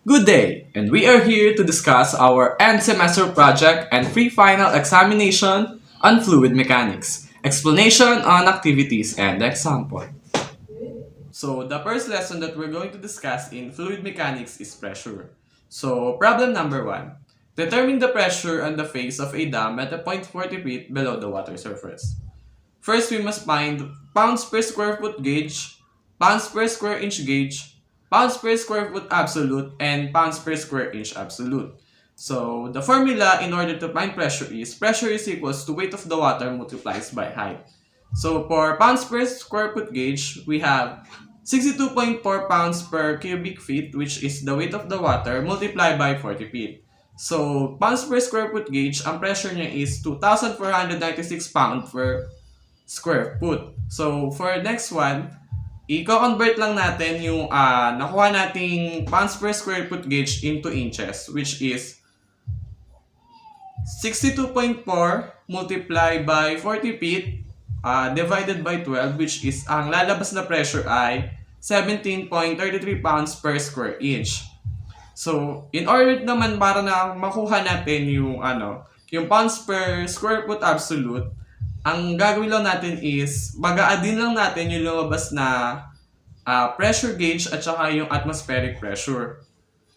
Good day, and we are here to discuss our end semester project and pre-final examination on fluid mechanics, explanation on activities, and example. So the first lesson that we're going to discuss in fluid mechanics is pressure. So problem number 1. Determine the pressure on the face of a dam at a point 40 feet below the water surface. First, we must find pounds per square foot gauge, pounds per square inch gauge, pounds per square foot absolute, and pounds per square inch absolute. So, the formula in order to find pressure is equals to weight of the water multiplies by height. So, for pounds per square foot gauge, we have 62.4 pounds per cubic feet, which is the weight of the water, multiplied by 40 feet. So, pounds per square foot gauge, ang pressure niya is 2,496 pounds per square foot. So, for next one, i-convert lang natin yung nakuha nating pounds per square foot gauge into inches, which is 62.4 multiplied by 40 feet divided by 12, which is ang lalabas na pressure ay 17.33 pounds per square inch. So, in order naman para na makuha natin yung pounds per square foot absolute, ang gagawin lang natin is mag-a-add lang natin yung lumabas na pressure gauge at saka yung atmospheric pressure,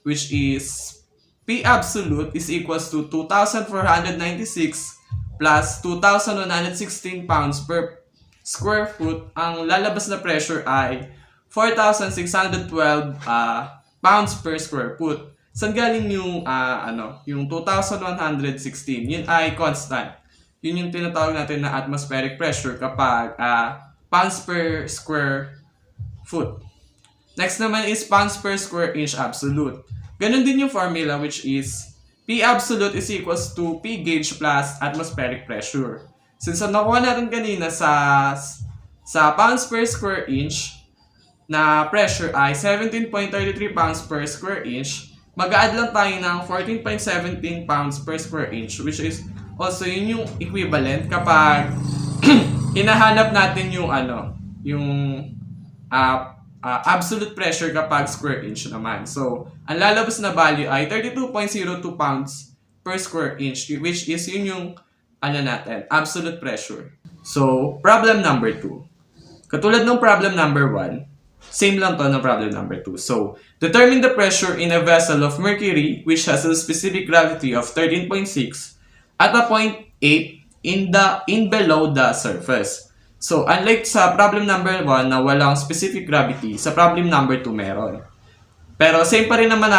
which is P absolute is equals to 2,496 plus 2,116 pounds per square foot. Ang lalabas na pressure ay 4,612 pounds per square foot. Saan galing yung 2,116? Yun ay constant. Yun yung tinatawag natin na atmospheric pressure kapag pounds per square foot. Next naman is pounds per square inch absolute. Ganun din yung formula, which is P absolute is equals to P gauge plus atmospheric pressure. Since nakuha natin kanina sa pounds per square inch na pressure ay 17.33 pounds per square inch, mag-a-add lang tayo ng 14.17 pounds per square inch, which is also yun yung equivalent kapag hinahanap natin yung absolute pressure kapag square inch naman. So, ang lalabas na value ay 32.02 pounds per square inch, which is yun yung absolute pressure. So, problem number 2. Katulad ng problem number 1, same lang to ng problem number 2. So, determine the pressure in a vessel of mercury which has a specific gravity of 13.6 at a point 8 in below the surface. So, unlike sa problem number 1 na walang specific gravity, sa problem number 2 meron. Pero same pa rin naman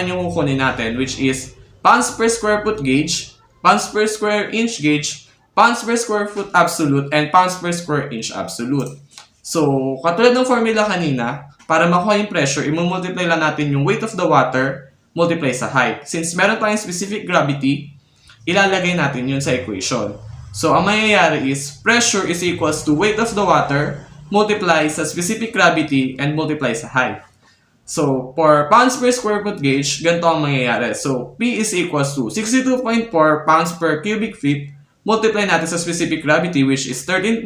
yung kukunin natin, which is pounds per square foot gauge, pounds per square inch gauge, pounds per square foot absolute, and pounds per square inch absolute. So, katulad ng formula kanina, para makuha yung pressure, i-multiply lang natin yung weight of the water multiply sa height. Since meron tayong specific gravity, ilalagay natin yun sa equation. So, ang mangyayari is pressure is equals to weight of the water multiply sa specific gravity and multiply sa height. So, for pounds per square foot gauge, ganito ang mangyayari. So, P is equals to 62.4 pounds per cubic feet multiply natin sa specific gravity, which is 13.6,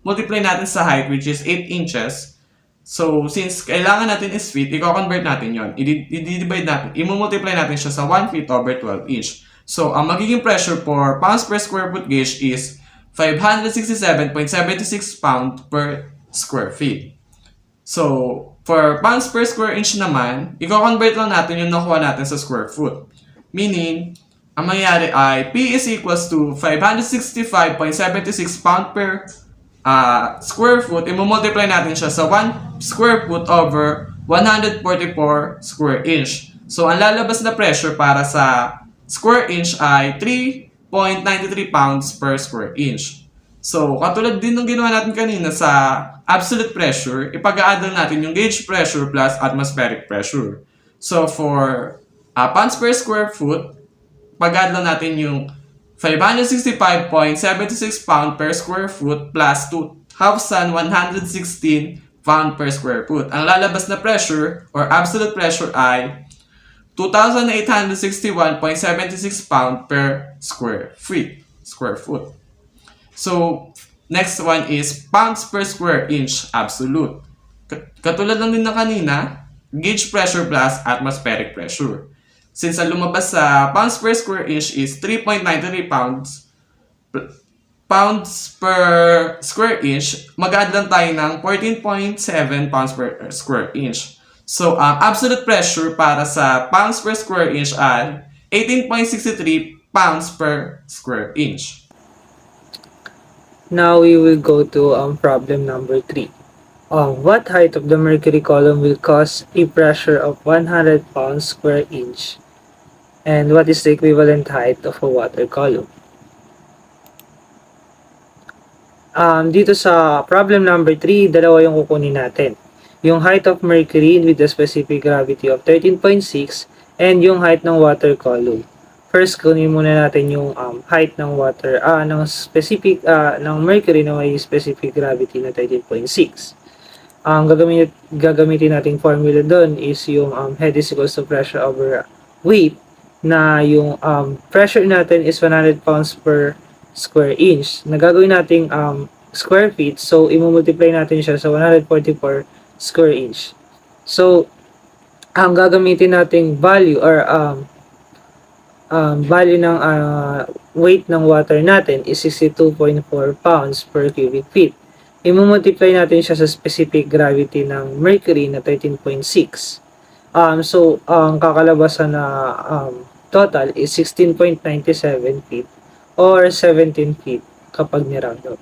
multiply natin sa height, which is 8 inches. So, since kailangan natin is feet, i-convert natin yon. I-divide natin, i-multiply natin siya sa 1 feet over 12 inch. So, ang magiging pressure for pounds per square foot gauge is 567.76 pound per square feet. So, for pounds per square inch naman, i-convert lang natin yung nakuha natin sa square foot. Meaning, ang mangyayari ay P is equals to 565.76 pound per square foot. I-multiply natin siya sa 1 square foot over 144 square inch. So, ang lalabas na pressure para sa square inch ay 3.93 pounds per square inch. So, katulad din ng ginawa natin kanina sa absolute pressure, ipag-a-add natin yung gauge pressure plus atmospheric pressure. So, for pounds per square foot, pag-add lang natin yung 565.76 pound per square foot plus 2,116 pound per square foot. Ang lalabas na pressure or absolute pressure ay 2,861.76 pound per square foot. So, next one is pounds per square inch absolute. Katulad lang din na kanina, gauge pressure plus atmospheric pressure. Since ang lumabas sa pounds per square inch is 3.93 pounds per square inch, mag-add lang tayo ng 14.7 pounds per square inch. So, ang absolute pressure para sa pounds per square inch ay 18.63 pounds per square inch. Now we will go to problem number 3. What height of the mercury column will cause a pressure of 100 pounds square inch? And what is the equivalent height of a water column? Dito sa problem number 3, dalawa yung kukunin natin. Yung height of mercury with a specific gravity of 13.6 and yung height ng water column. First, kunin muna natin yung height ng water, ng specific, ng mercury na may specific gravity na 13.6. Ang gagamitin nating formula doon is yung head is equals to pressure over weight, na yung pressure natin is 100 pounds per square inch. Nagagawin nating square feet, so i-multiply natin siya sa 144 square inch. So, ang gagamitin nating value or value ng weight ng water natin is 62.4 pounds per cubic feet. I-multiply natin siya sa specific gravity ng mercury na 13.6. So, ang kakalabasan na total is 16.97 feet or 17 feet kapag ni-round up.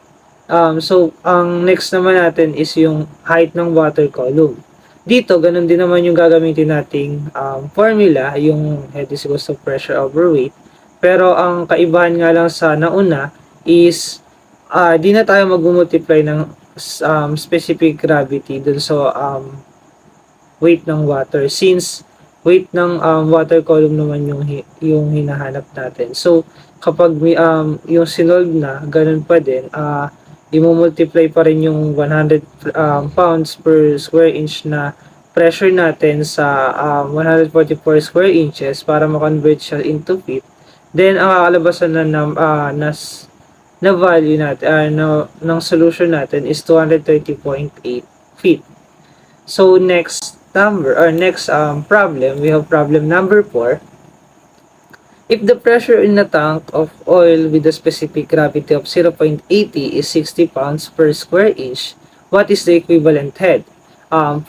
So, ang next naman natin is yung height ng water column. Dito, ganun din naman yung gagamitin nating formula, yung head is equals to pressure over weight. Pero ang kaibahan nga lang sa nauna is di na tayo mag-multiply ng specific gravity dun sa weight ng water, since weight ng water column naman yung hinahanap natin. So, kapag yung sinolve na, ganun pa din, i-multiply pa rin yung 100 pounds per square inch na pressure natin sa 144 square inches para ma-convert siya into feet. Then, ang kakalabasan na value natin, ng solution natin is 230.8 feet. So, next problem, we have problem number 4. If the pressure in a tank of oil with a specific gravity of 0.80 is 60 pounds per square inch, what is the equivalent head?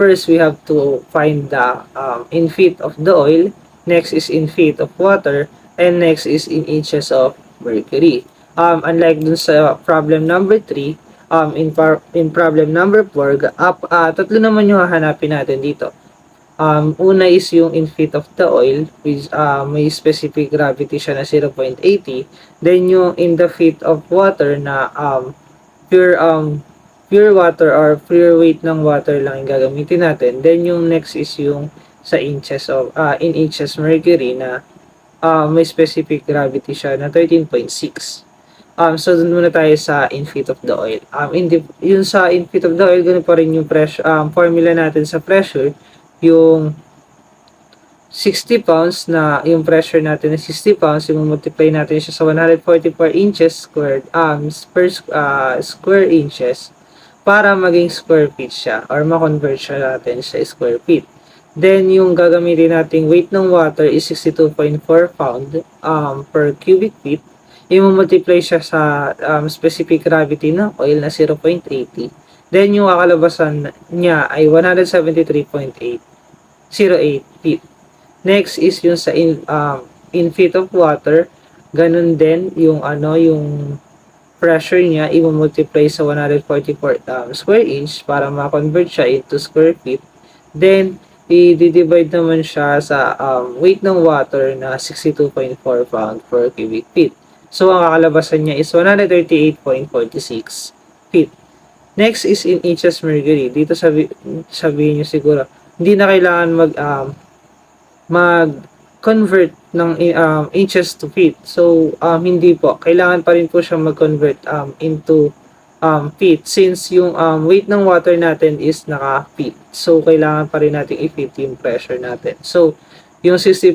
First, we have to find the in feet of the oil, next is in feet of water, and next is in inches of mercury. Unlike dun sa problem number 3, in problem number 4, tatlo naman yung hahanapin natin dito. Una is yung in feet of the oil, which may specific gravity siya na 0.80. Then yung in the feet of water na pure water or pure weight ng water lang yung gagamitin natin. Then yung next is yung sa inches of in inches mercury na may specific gravity siya na 13.6. So dun muna tayo sa in feet of the oil. Yung sa in feet of the oil, ganun pa rin yung pressure, formula natin sa pressure, yung 60 pounds na yung pressure natin na 60 pounds, yung multiply natin siya sa 144 inches squared per square inches para maging square feet siya or ma-convert siya natin sa square feet. Then yung gagamitin nating weight ng water is 62.4 pound per cubic feet. I-multiply siya sa specific gravity ng oil na 0.80. Then yung kakalabasan niya ay 173.808 feet. Next is yung sa in feet of water. Ganun din yung yung pressure niya i-multiply sa 144 square inch para ma-convert siya into square feet. Then i-divide naman siya sa weight ng water na 62.4 pound per cubic feet. So ang kakalabasan niya is 138.46 feet. Next is in inches mercury. Dito sabihin niyo siguro, hindi na kailangan mag-convert ng inches to feet. So, hindi po. Kailangan pa rin po siya mag-convert into feet since yung weight ng water natin is naka-feet. So, kailangan pa rin natin i-feet yung pressure natin. So, yung 60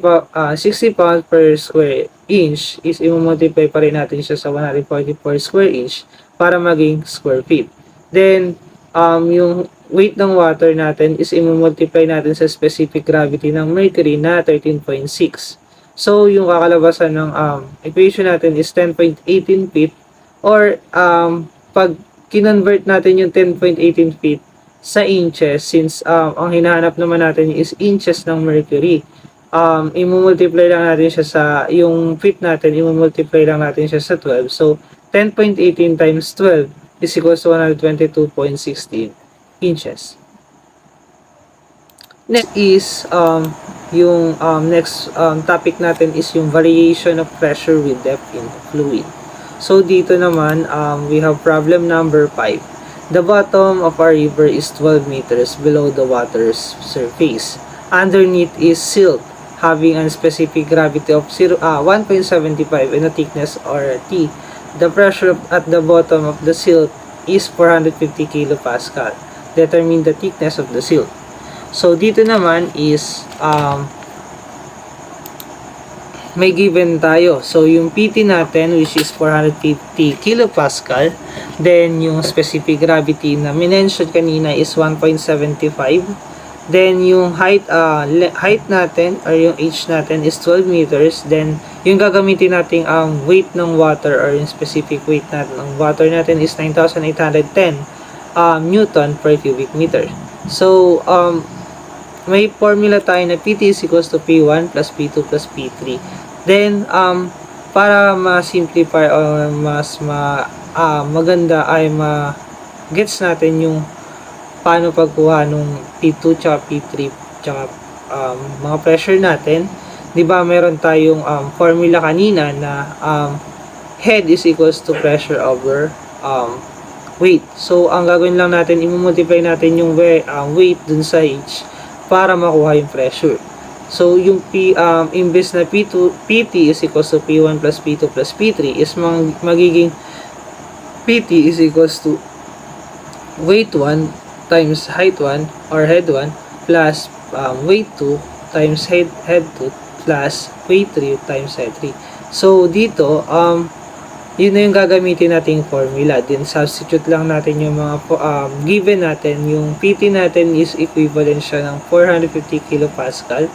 pounds per square inch is i-multiply pa rin natin siya sa 144 square inch para maging square feet. Then, yung weight ng water natin is i-multiply natin sa specific gravity ng mercury na 13.6. So, yung kakalabasan ng equation natin is 10.18 feet or pag kinonvert natin yung 10.18 feet sa inches since ang hinahanap naman natin is inches ng mercury. I-multiply lang natin siya sa yung feet natin, i-multiply lang natin siya sa 12. So, 10.18 times 12 is equals to 122.16 inches. Next is yung next topic natin is yung variation of pressure with depth in the fluid. So dito naman we have problem number 5. The bottom of our river is 12 meters below the water's surface. Underneath is silt having a specific gravity of 1.75 and a thickness or T. The pressure at the bottom of the silt is 450 kilopascal. Determine the thickness of the silt. So, dito naman is may given tayo. So, yung PT natin which is 450 kilopascal. Then, yung specific gravity na minention kanina is 1.75. Then, yung height natin or yung H natin is 12 meters. Then, yung gagamitin natin ang weight ng water or yung specific weight natin ng water natin is 9,810 Newton per cubic meter. So, may formula tayo na PT is equals to P1 plus P2 plus P3. Then, para ma-simplify o maganda ay ma-gets natin yung paano pagkuha nung P2 tsaka P3 tsaka mga pressure natin. Diba meron tayong formula kanina na head is equals to pressure over weight. So, ang gagawin lang natin, i-multiply natin yung weight dun sa H para makuha yung pressure. So, yung imbes na PT is equals to P1 plus P2 plus P3 is magiging PT is equals to weight 1 times height 1 or head 1 plus weight 2 times head 2 plus weight 3 times head 3. So, dito, yun na yung gagamitin nating formula. Then, substitute lang natin yung mga given natin. Yung PT natin is equivalent siya ng 450 kilopascal.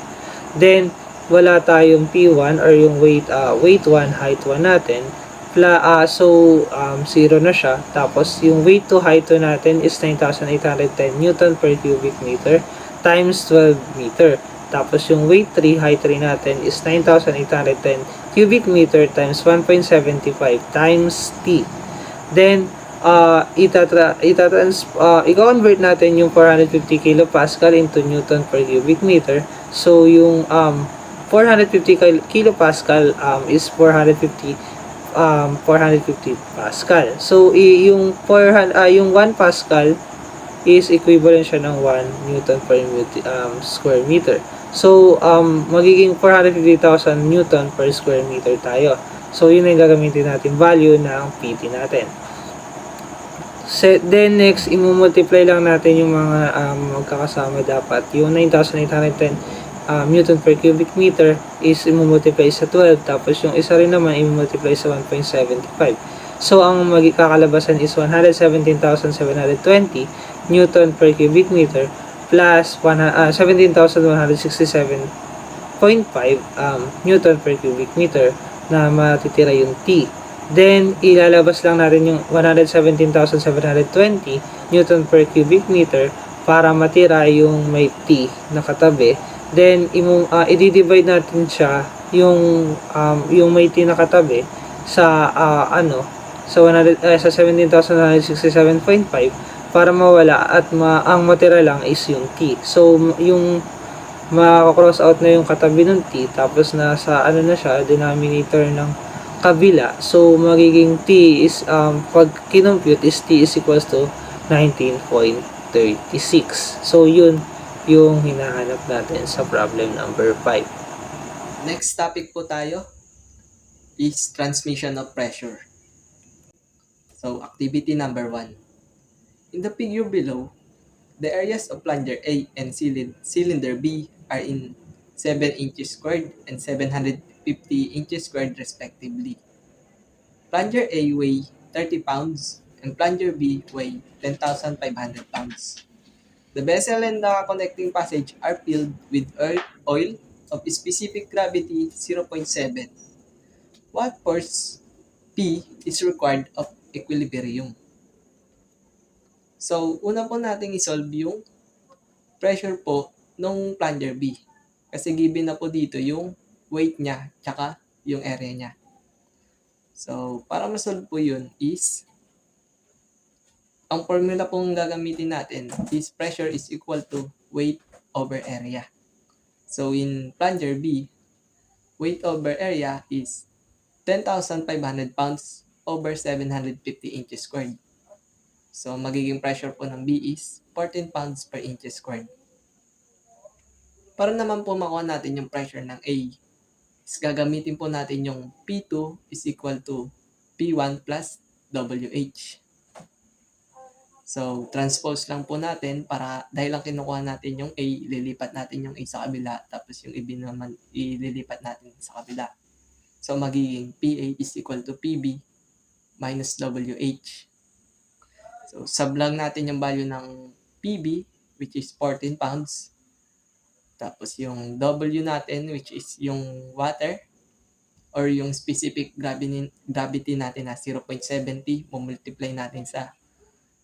Then, wala tayong P1 or yung weight 1, height 1 natin. So, 0 na siya. Tapos, yung weight 2, height 2 natin is 9,810 Newton per cubic meter times 12 meter. Tapos, yung weight 3, height 3 natin is 9,810 cubic meter times 1.75 times T. Then, i-convert natin yung 450 kilopascal into Newton per cubic meter. So, yung 450 kilopascal is 450 pascal. So, yung 1 pascal is equivalent siya ng 1 Newton per square meter. So, magiging 450,000 Newton per square meter tayo. So, yun ang gagamitin natin value ng PT natin. Then, next, i-multiply lang natin yung mga magkakasama dapat. Yung 9,810 Newton per cubic meter is i-multiply sa 12. Tapos, yung isa rin naman i-multiply sa 1.75. So, ang magkakalabasan is 117,720 Newton per cubic meter plus 17,167.5 Newton per cubic meter na matitira yung T. Then, ilalabas lang natin yung 117,720 Newton per cubic meter para matira yung may T na katabi. Then, i-divide natin siya yung may T na katabi sa sa 17,167.5 para mawala at ang matira lang is yung T. So, yung maka-cross out na yung katabi ng T tapos nasa na siya, denominator ng kabila. So, magiging T is, pag kinompute is T is equals to 19.36. So, yun yung hinahanap natin sa problem number 5. Next topic po tayo is transmission of pressure. So, activity number 1. In the figure below, the areas of plunger A and cylinder B are in 7 inches squared and 750 inches squared respectively. Plunger A weigh 30 pounds and plunger B weigh 10,500 pounds. The vessel and the connecting passage are filled with oil of specific gravity 0.7. What force P is required of equilibrium? So, una po nating isolve yung pressure po nung plunger B. Kasi given na po dito yung weight niya tsaka yung area niya. So, para ma-solve po yun is, ang formula pong gagamitin natin is pressure is equal to weight over area. So, in plunger B, weight over area is 10,500 pounds over 750 inches squared. So, magiging pressure po ng B is 14 pounds per inches squared. Para naman po makuha natin yung pressure ng A, is gagamitin po natin yung P2 is equal to P1 plus WH. So, transpose lang po natin para dahil lang kinukuha natin yung A, ililipat natin yung A sa kabila, tapos yung B naman ililipat natin sa kabila. So, magiging PA is equal to PB minus WH. So, sub lang natin yung value ng PB, which is 14 pounds. Tapos yung W natin, which is yung water, or yung specific gravity natin na 0.70, multiply natin sa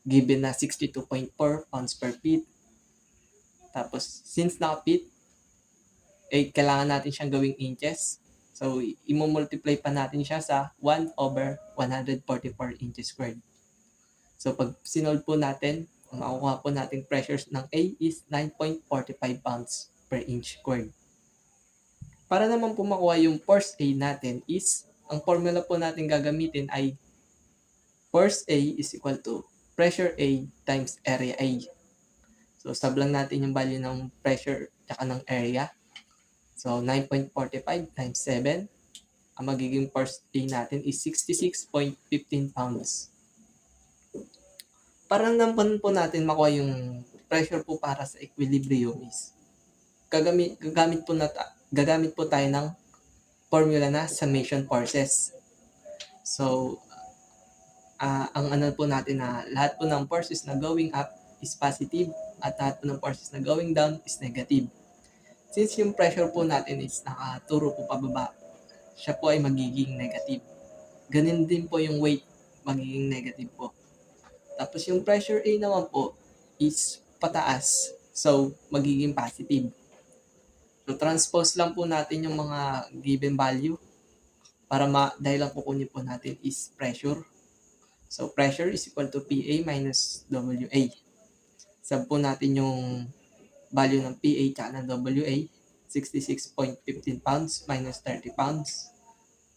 given na 62.4 pounds per feet. Tapos, since naka-feet, kailangan natin siyang gawing inches. So, i-multiply pa natin siya sa 1 over 144 inches squared. So, pag sinolve po natin, ang makukuha po nating pressures ng A is 9.45 pounds per inch squared. Para naman po makuha yung force A natin is, ang formula po natin gagamitin ay force A is equal to pressure A times area A. So, sub lang natin yung value ng pressure at ng area. So, 9.45 times 7. Ang magiging force A natin is 66.15 pounds. Para naman po natin makuha yung pressure po para sa equilibrium is gagamit po tayo ng formula na summation forces. So, ang ano po natin na lahat po ng forces na going up is positive at lahat po ng forces na going down is negative. Since yung pressure po natin is nakaturo po pababa, siya po ay magiging negative. Ganun din po yung weight, magiging negative po. Tapos yung pressure A naman po is pataas, so magiging positive. So transpose lang po natin yung mga given value para dahil lang po kunin po natin is pressure. So, pressure is equal to PA minus WA. Sub po natin yung value ng PA at ng WA, 66.15 pounds minus 30 pounds.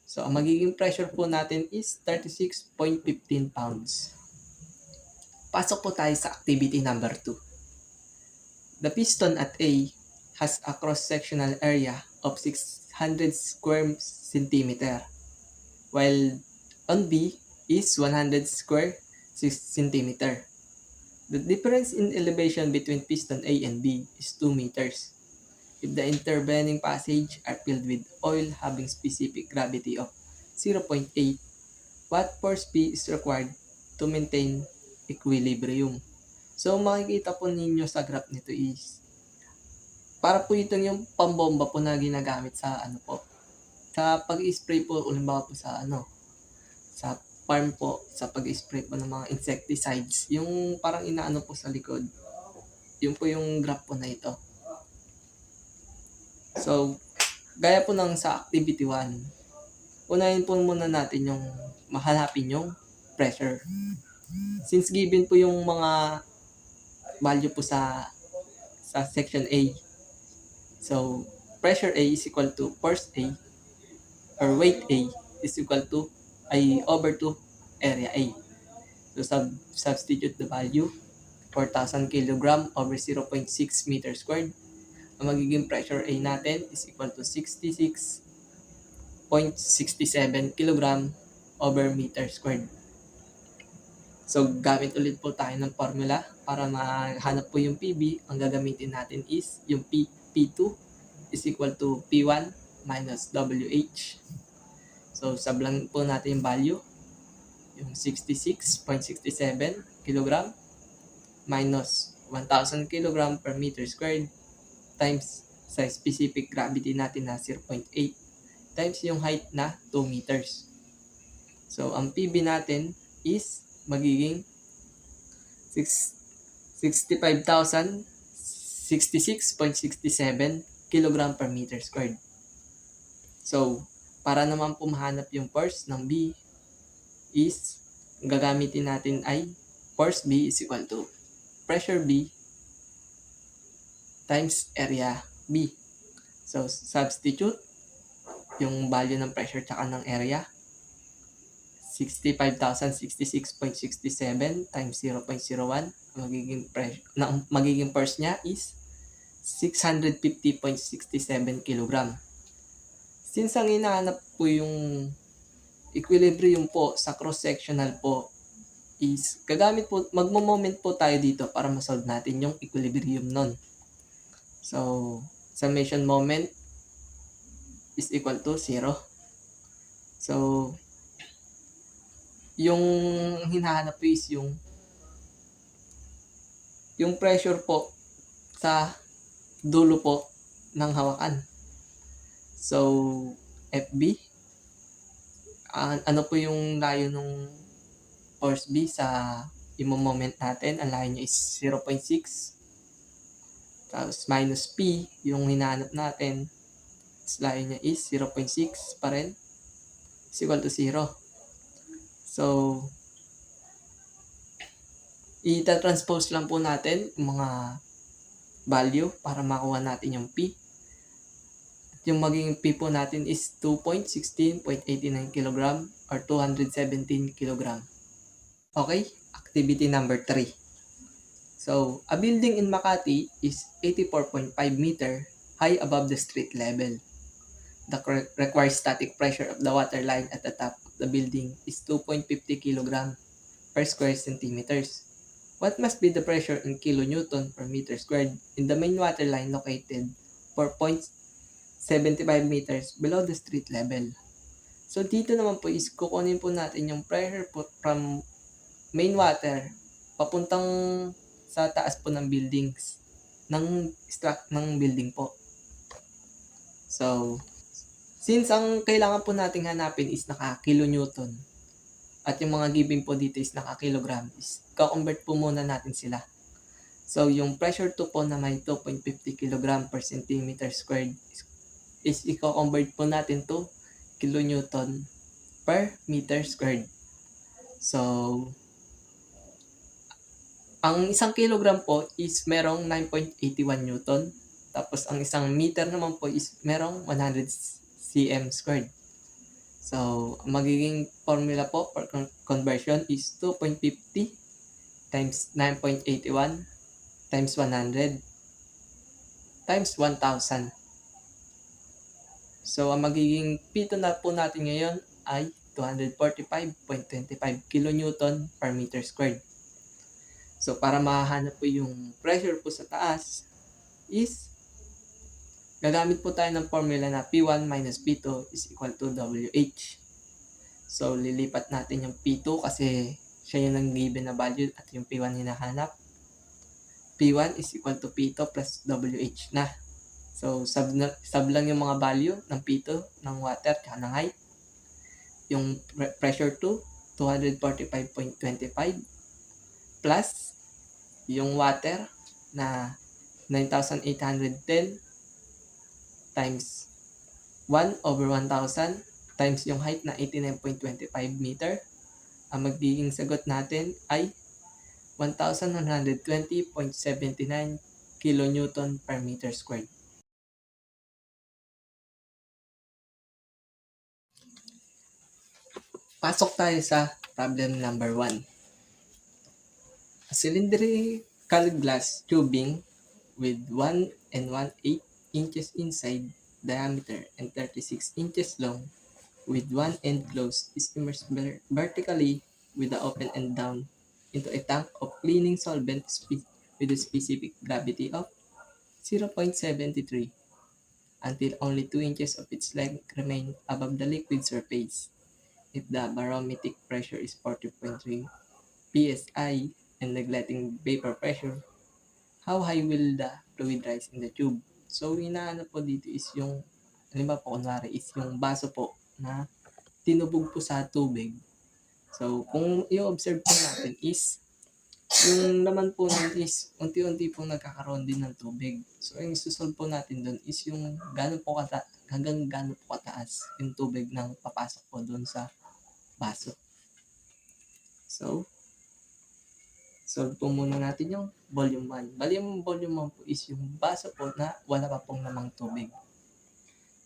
So, ang magiging pressure po natin is 36.15 pounds. Pasok po tayo sa activity number 2. The piston at A has a cross-sectional area of 600 square centimeter, while on B is 100 square centimeter. The difference in elevation between piston A and B is 2 meters. If the intervening passage are filled with oil having specific gravity of 0.8, what force P is required to maintain equilibrium? So, makikita po ninyo sa graph nito is para po itong yung pambomba po na ginagamit sa sa pag-spray po, ulimbawa po sa sa farm po, sa pag-spray po ng mga insecticides, yung parang inaano po sa likod, yun po yung graph po na ito. So, gaya po ng sa activity 1, unahin po muna natin yung mahanapin yung pressure. Since given po yung mga value po sa section A, so pressure A is equal to force A or weight A is equal to over to area A. So, substitute the value, 4,000 kg over 0.6 meter squared. Ang magiging pressure A natin is equal to 66.67 kg over meter squared. So, gamit ulit po tayo ng formula para mahanap po yung PB. Ang gagamitin natin is yung P2 is equal to P1 minus WH. So, sub lang po natin yung value, yung 66.67 kg minus 1,000 kg per meter squared times sa specific gravity natin na 0.8 times yung height na 2 meters. So, ang PB natin is magiging 65,066.67 kg per meter squared. So, para naman po mahanap yung force ng B is gagamitin natin ay force B is equal to pressure B times area B. So, substitute yung value ng pressure tsaka ng area. 65,066.67 times 0.01. Magiging force niya is 650.67 kg. Since ang hinahanap po yung equilibrium po sa cross-sectional po is magmo-moment po tayo dito para masolve natin yung equilibrium nun. So, summation moment is equal to 0. So, yung hinahanap po is yung pressure po sa dulo po ng hawakan. So, FB, ano po yung layo ng force B sa imo-moment natin? Ang layo niya is 0.6. Tapos minus P, yung hinahanap natin, layo niya is 0.6 pa rin. Is equal to 0. So, i-transpose lang po natin yung mga value para makuha natin yung P. At yung magiging P po natin is 2.16.89 kg or 217 kg. Okay, activity number 3. So, a building in Makati is 84.5 meter high above the street level. The required static pressure of the water line at the top of the building is 2.50 kg per square centimeters. What must be the pressure in kilonewton per meter squared in the main water line located 4.75 meters below the street level? So, dito naman po is kukunin po natin yung pressure po from main water papuntang sa taas po ng buildings ng building po. So, since ang kailangan po nating hanapin is naka-kilonewton at yung mga given po dito is naka-kilogram, is ka-convert po muna natin sila. So, yung pressure 2 po na may 2.50 kg per centimeter squared is i-convert po natin to kilonewton per meter squared. So, ang isang kilogram po is merong 9.81 newton. Tapos, ang isang meter naman po is merong 100 cm squared. So, ang magiging formula po for conversion is 2.50 times 9.81 times 100 times 1,000. So, ang magiging P2 na po natin ngayon ay 245.25 kilonewton per meter squared. So, para mahanap po yung pressure po sa taas is gagamit po tayo ng formula na P1 minus P2 is equal to WH. So, lilipat natin yung P2 kasi siya yung nang-given na value at yung P1 hinahanap. P1 is equal to P2 plus WH na. So, sub lang yung mga value ng P2, ng water, at ng height. Yung pressure 2, 245.25 plus yung water na 9,810 times 1 over 1,000 times yung height na 89.25 meter. Ang magiging sagot natin ay 1,120.79 kilonewton per meter squared. Pasok tayo sa problem number 1. A cylindrical glass tubing with 1 and 1/8 inches inside diameter and 36 inches long with one end closed is immersed vertically with the open end down into a tank of cleaning solvent with a specific gravity of 0.73 until only 2 inches of its length remain above the liquid surface. If the barometric pressure is 40.3 psi and neglecting vapor pressure, how high will the fluid rise in the tube? So, inaano po dito is yung, halimbawa po, kunwari is yung baso po na tinubog po sa tubig. So, kung i-observe po natin is, yung laman po nun is unti-unti pong nagkakaroon din ng tubig. So, yung susolve po natin dun is yung hanggang gano'n po kataas yung tubig nang papasok po dun sa baso. So, solve po muna natin yung volume 1. Bali yung volume 1 po is yung baso po na wala pa pong namang tubig.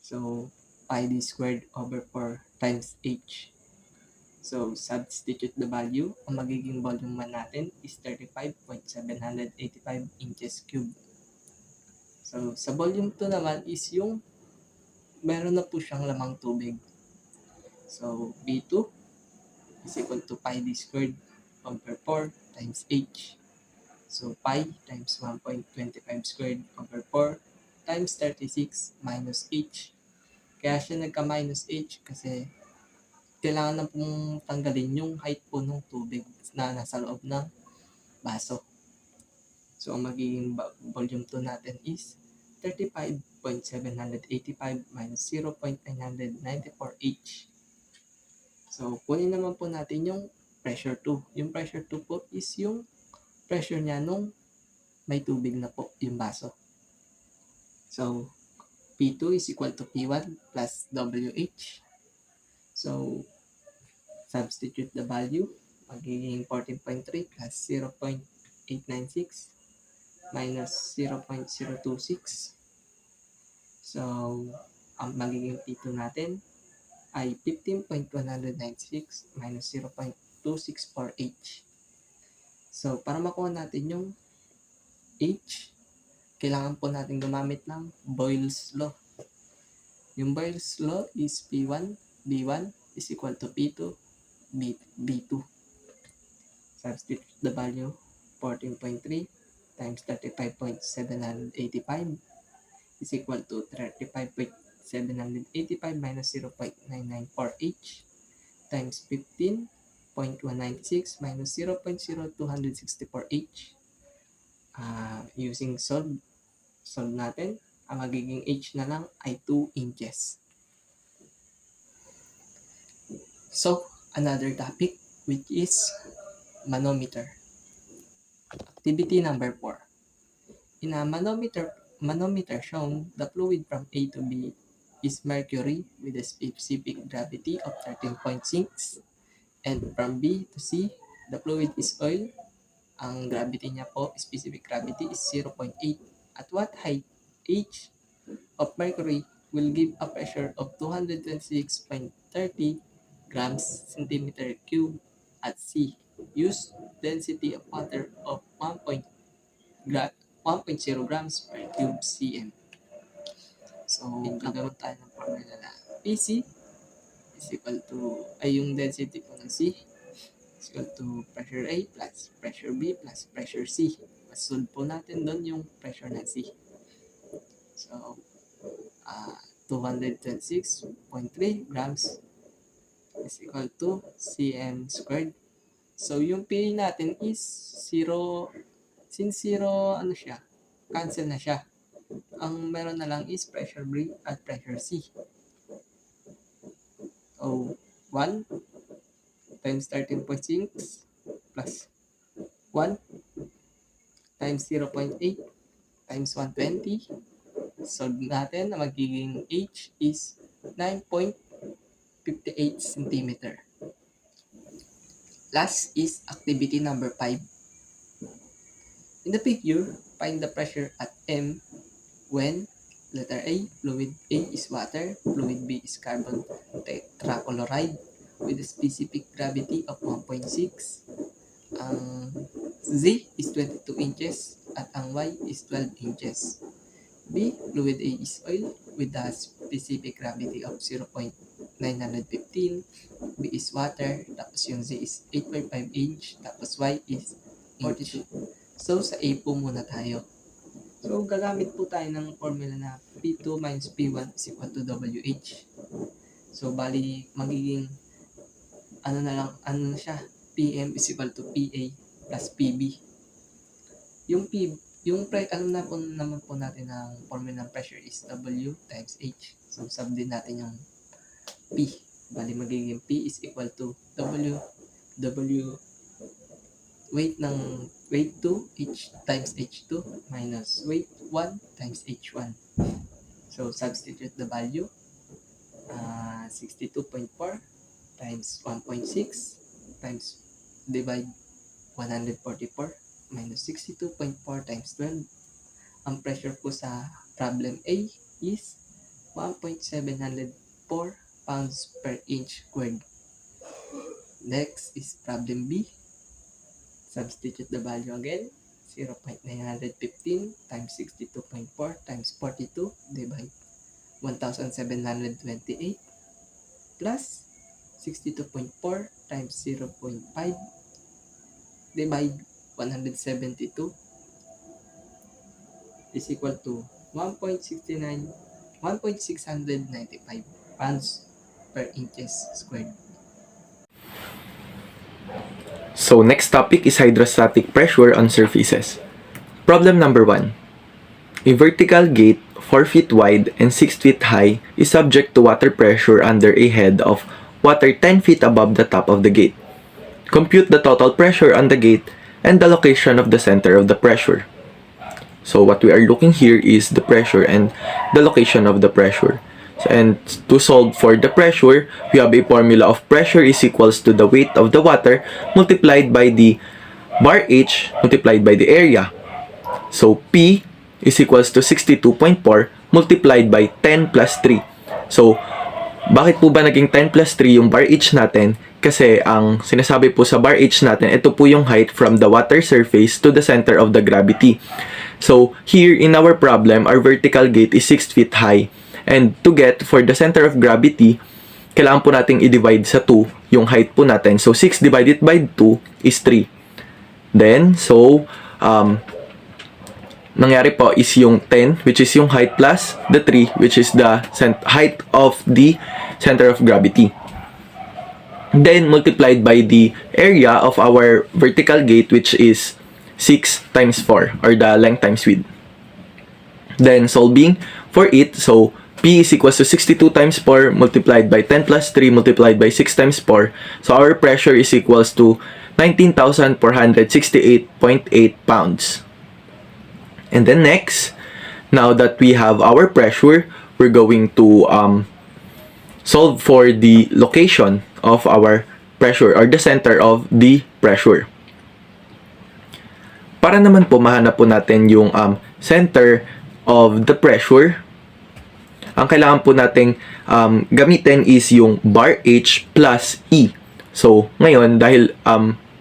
So, pi d squared over 4 times h. So, substitute the value. Ang magiging volume 1 natin is 35.785 inches cube. So, sa volume 2 naman is yung meron na po siyang lamang tubig. So, B2 is equal to pi d squared over 4 times h. So, pi times 1.25 squared over 4 times 36 minus h. Kaya siya nagka-minus h kasi kailangan na pong tanggalin yung height po ng tubig na nasa loob ng baso. So, ang magiging volume 2 natin is 35.785 minus 0.994 H. So, kunin naman po natin yung pressure 2. Yung pressure 2 po is yung pressure niya nung may tubig na po yung baso. So, P2 is equal to P1 plus WH. So, substitute the value, magiging 14.3 plus 0.896 minus 0.026. So, ang magiging P2 natin ay 15.196 minus 0.264H. So, para makuha natin yung H, kailangan po natin gumamit ng Boyle's Law. Yung Boyle's Law is P1, B1 is equal to P2, B2. Substitute the value 14.3 times 35.785 is equal to 35.785 minus 0.994H times 15.196 minus 0.0264H. Using solve natin, ang magiging H na lang ay 2 inches. So, another topic which is manometer. Activity number 4. In a manometer shown, the fluid from A to B is mercury with a specific gravity of 13.6, and from B to C, the fluid is oil. Ang gravity niya po, specific gravity is 0.8. At what height H of mercury will give a pressure of 226.30 grams centimeter cube at C. Use density of water of 1.0 grams per cube cm. So, gagawin tayo ng formula na PC is equal to, yung density po ng C is equal to pressure A plus pressure B plus pressure C. Masolve po natin doon yung pressure ng C. So, 226.3 grams is equal to cm squared. So, yung P natin is 0. Since 0, cancel na siya. Ang meron na lang is pressure B at pressure C. So, 1 times 13.6 plus 1 times 0.8 times 120. Solve natin na magiging H is 9.58 cm. Last is activity number 5. In the figure, find the pressure at M when letter A, fluid A is water, fluid B is carbon tetrachloride with a specific gravity of 1.6. Ang Z is 22 inches at ang Y is 12 inches. B, fluid A is oil with a specific gravity of 0.915. B is water, tapos yung Z is 8.5 inch, tapos Y is 42. So, sa A po muna tayo. So, gagamit po tayo ng formula na P2 minus P1 is equal to WH. So, bali, magiging, na siya, PM is equal to PA plus PB. Yung Alam na po naman po natin ang formula ng pressure is W times H. So, sub din natin yung P. Bali, magiging P is equal to W weight 2 H times H2 minus weight 1 times H1. So, substitute the value. 62.4 times 1.6 times divide 144 minus 62.4 times 12. Ang pressure po sa problem A is 1.704 pounds per inch squared. Next is problem B. Substitute the value again. 0.915 times 62.4 times 42 divide 1,728 plus 62.4 times 0.5 divide 172 is equal to 1.695 pounds per inches squared. So next topic is hydrostatic pressure on surfaces. Problem number 1. A vertical gate 4 feet wide and 6 feet high is subject to water pressure under a head of water 10 feet above the top of the gate. Compute the total pressure on the gate and the location of the center of the pressure. So what we are looking here is the pressure and the location of the pressure. And to solve for the pressure, we have a formula of pressure is equals to the weight of the water multiplied by the bar H multiplied by the area. So P is equals to 62.4 multiplied by 10 plus 3. So, bakit po ba naging 10 plus 3 yung bar H natin? Kasi ang sinasabi po sa bar H natin, ito po yung height from the water surface to the center of the gravity. So, here in our problem, our vertical gate is 6 feet high. And to get for the center of gravity, kailangan po nating i-divide sa 2 yung height po natin. So, 6 divided by 2 is 3. Then, so, nangyari po is yung 10, which is yung height, plus the 3, which is the height of the center of gravity. Then, multiplied by the area of our vertical gate, which is 6 times 4, or the length times width. Then, solving for it, so, P is equals to 62 times 4 multiplied by 10 plus 3 multiplied by 6 times 4. So, our pressure is equals to 19,468.8 pounds. And then next, now that we have our pressure, we're going to solve for the location of our pressure or the center of the pressure. Para naman po mahanap po natin yung center of the pressure, ang kailangan po nating gamitin is yung bar H plus E. So, ngayon, dahil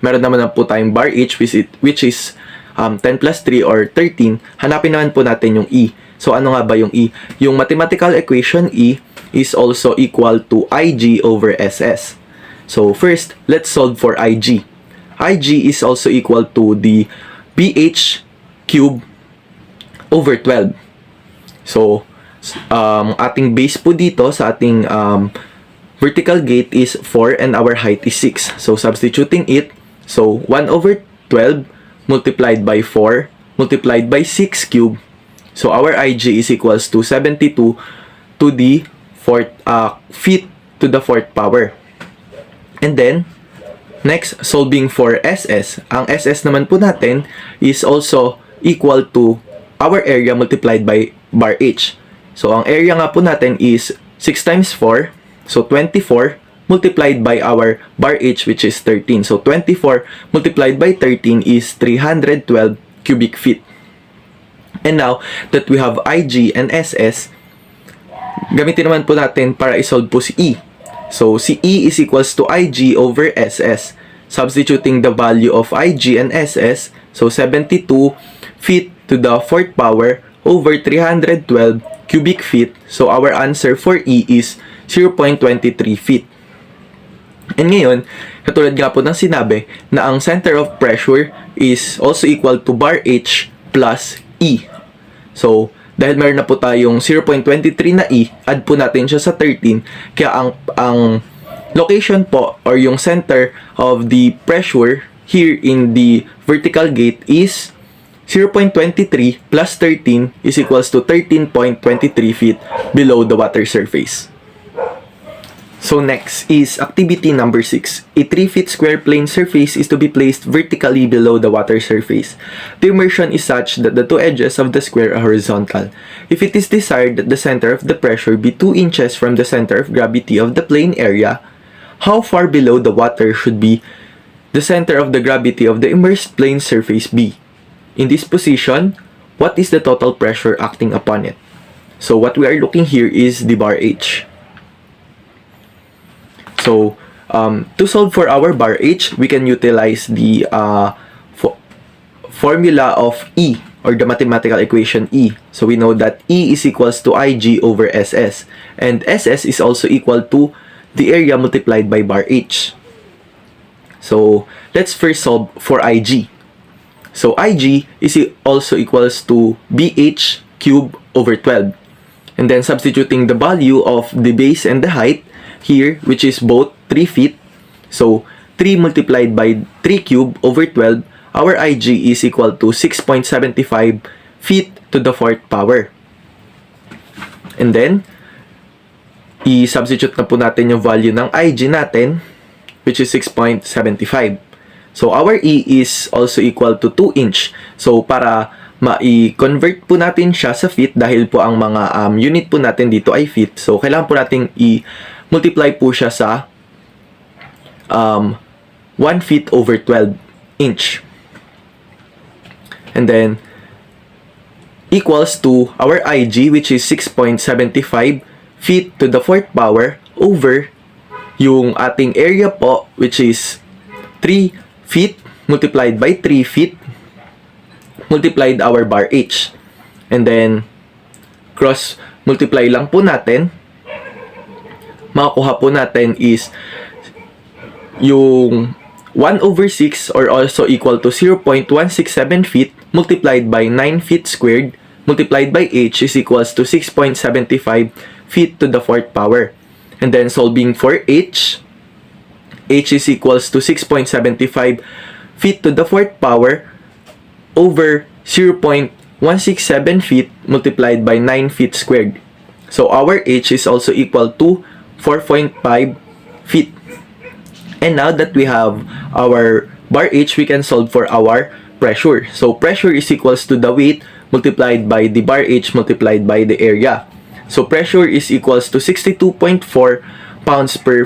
meron naman na po tayong bar H which is 10 plus 3 or 13, hanapin naman po natin yung E. So, ano nga ba yung E? Yung mathematical equation E is also equal to IG over SS. So, first, let's solve for IG. IG is also equal to the BH cube over 12. So, ating base po dito sa ating vertical gate is 4 and our height is 6. So, substituting it, so 1 over 12 multiplied by 4 multiplied by 6 cube. So, our IG is equals to 72 to the 4th feet to the 4th power. And then, next, solving for SS. Ang SS naman po natin is also equal to our area multiplied by bar H. So, ang area nga po natin is 6 times 4. So, 24 multiplied by our bar H, which is 13. So, 24 multiplied by 13 is 312 cubic feet. And now that we have IG and SS, gamitin naman po natin para isolve po si E. So, si E is equals to IG over SS. Substituting the value of IG and SS, so 72 feet to the 4th power over 312 cubic feet. So, our answer for E is 0.23 feet. And ngayon, katulad nga po ng sinabi, na ang center of pressure is also equal to bar H plus E. So, dahil meron na po tayong 0.23 na E, add po natin siya sa 13. Kaya ang location po or yung center of the pressure here in the vertical gate is 0.23 plus 13 is equals to 13.23 feet below the water surface. So next is activity number 6. A 3 feet square plane surface is to be placed vertically below the water surface. The immersion is such that the two edges of the square are horizontal. If it is desired that the center of the pressure be 2 inches from the center of gravity of the plane area, how far below the water should be the center of the gravity of the immersed plane surface be? In this position, what is the total pressure acting upon it? So what we are looking here is the bar H. So, to solve for our bar H, we can utilize the formula of E, or the mathematical equation E. So, we know that E is equals to IG over SS. And SS is also equal to the area multiplied by bar H. So, let's first solve for IG. So, IG is also equals to BH cube over 12. And then, substituting the value of the base and the height here, which is both 3 feet. So, 3 multiplied by 3 cube over 12, our IG is equal to 6.75 feet to the 4th power. And then, i-substitute na po natin yung value ng IG natin, which is 6.75. So, our E is also equal to 2 inch. So, para ma-convert po natin siya sa feet, dahil po ang mga unit po natin dito ay feet. So, kailangan po natin multiply po siya sa 1 feet over 12 inch. And then, equals to our IG, which is 6.75 feet to the 4th power over yung ating area po, which is 3 feet multiplied by 3 feet multiplied our bar H. And then, cross multiply lang po natin. Makukuha po natin is yung 1 over 6 or also equal to 0.167 feet multiplied by 9 feet squared multiplied by H is equals to 6.75 feet to the 4th power. And then solving for H is equals to 6.75 feet to the 4th power over 0.167 feet multiplied by 9 feet squared. So our H is also equal to 4.5 feet. And now that we have our bar H, we can solve for our pressure. So pressure is equals to the weight multiplied by the bar H multiplied by the area. So pressure is equals to 62.4 pounds per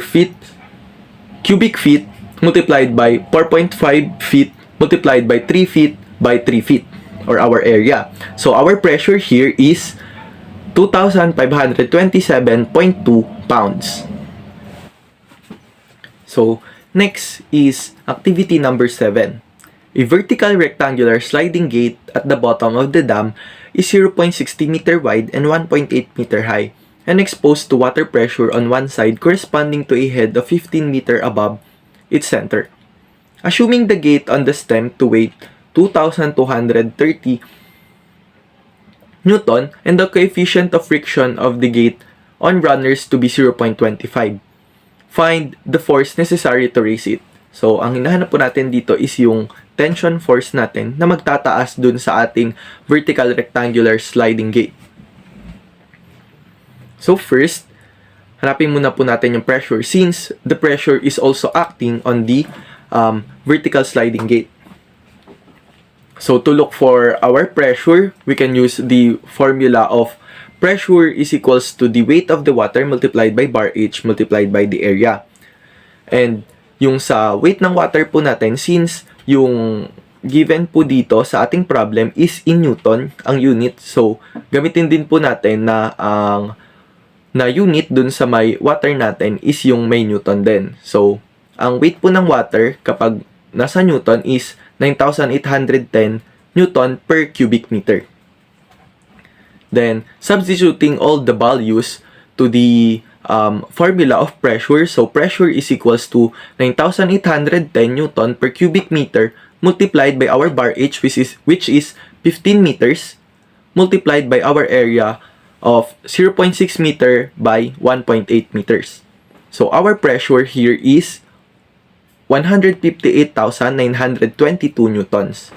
cubic feet multiplied by 4.5 feet multiplied by 3 feet by 3 feet, or our area. So our pressure here is 2,527.2 pounds. So, next is activity number 7. A vertical rectangular sliding gate at the bottom of the dam is 0.60 meter wide and 1.8 meter high and exposed to water pressure on one side corresponding to a head of 15 meter above its center. Assuming the gate on the stem to weigh 2,230 Newton and the coefficient of friction of the gate on runners to be 0.25. Find the force necessary to raise it. So, ang hinahanap po natin dito is yung tension force natin na magtataas dun sa ating vertical rectangular sliding gate. So, first, hanapin muna po natin yung pressure since the pressure is also acting on the vertical sliding gate. So, to look for our pressure, we can use the formula of pressure is equals to the weight of the water multiplied by bar H multiplied by the area. And yung sa weight ng water po natin, since yung given po dito sa ating problem is in Newton ang unit, so gamitin din po natin na ang unit dun sa may water natin is yung may Newton din. So, ang weight po ng water kapag nasa Newton is 9,810 Newton per cubic meter. Then, substituting all the values to the formula of pressure. So, pressure is equals to 9,810 Newton per cubic meter multiplied by our bar H, which is 15 meters multiplied by our area of 0.6 meter by 1.8 meters. So, our pressure here is 158,922 newtons.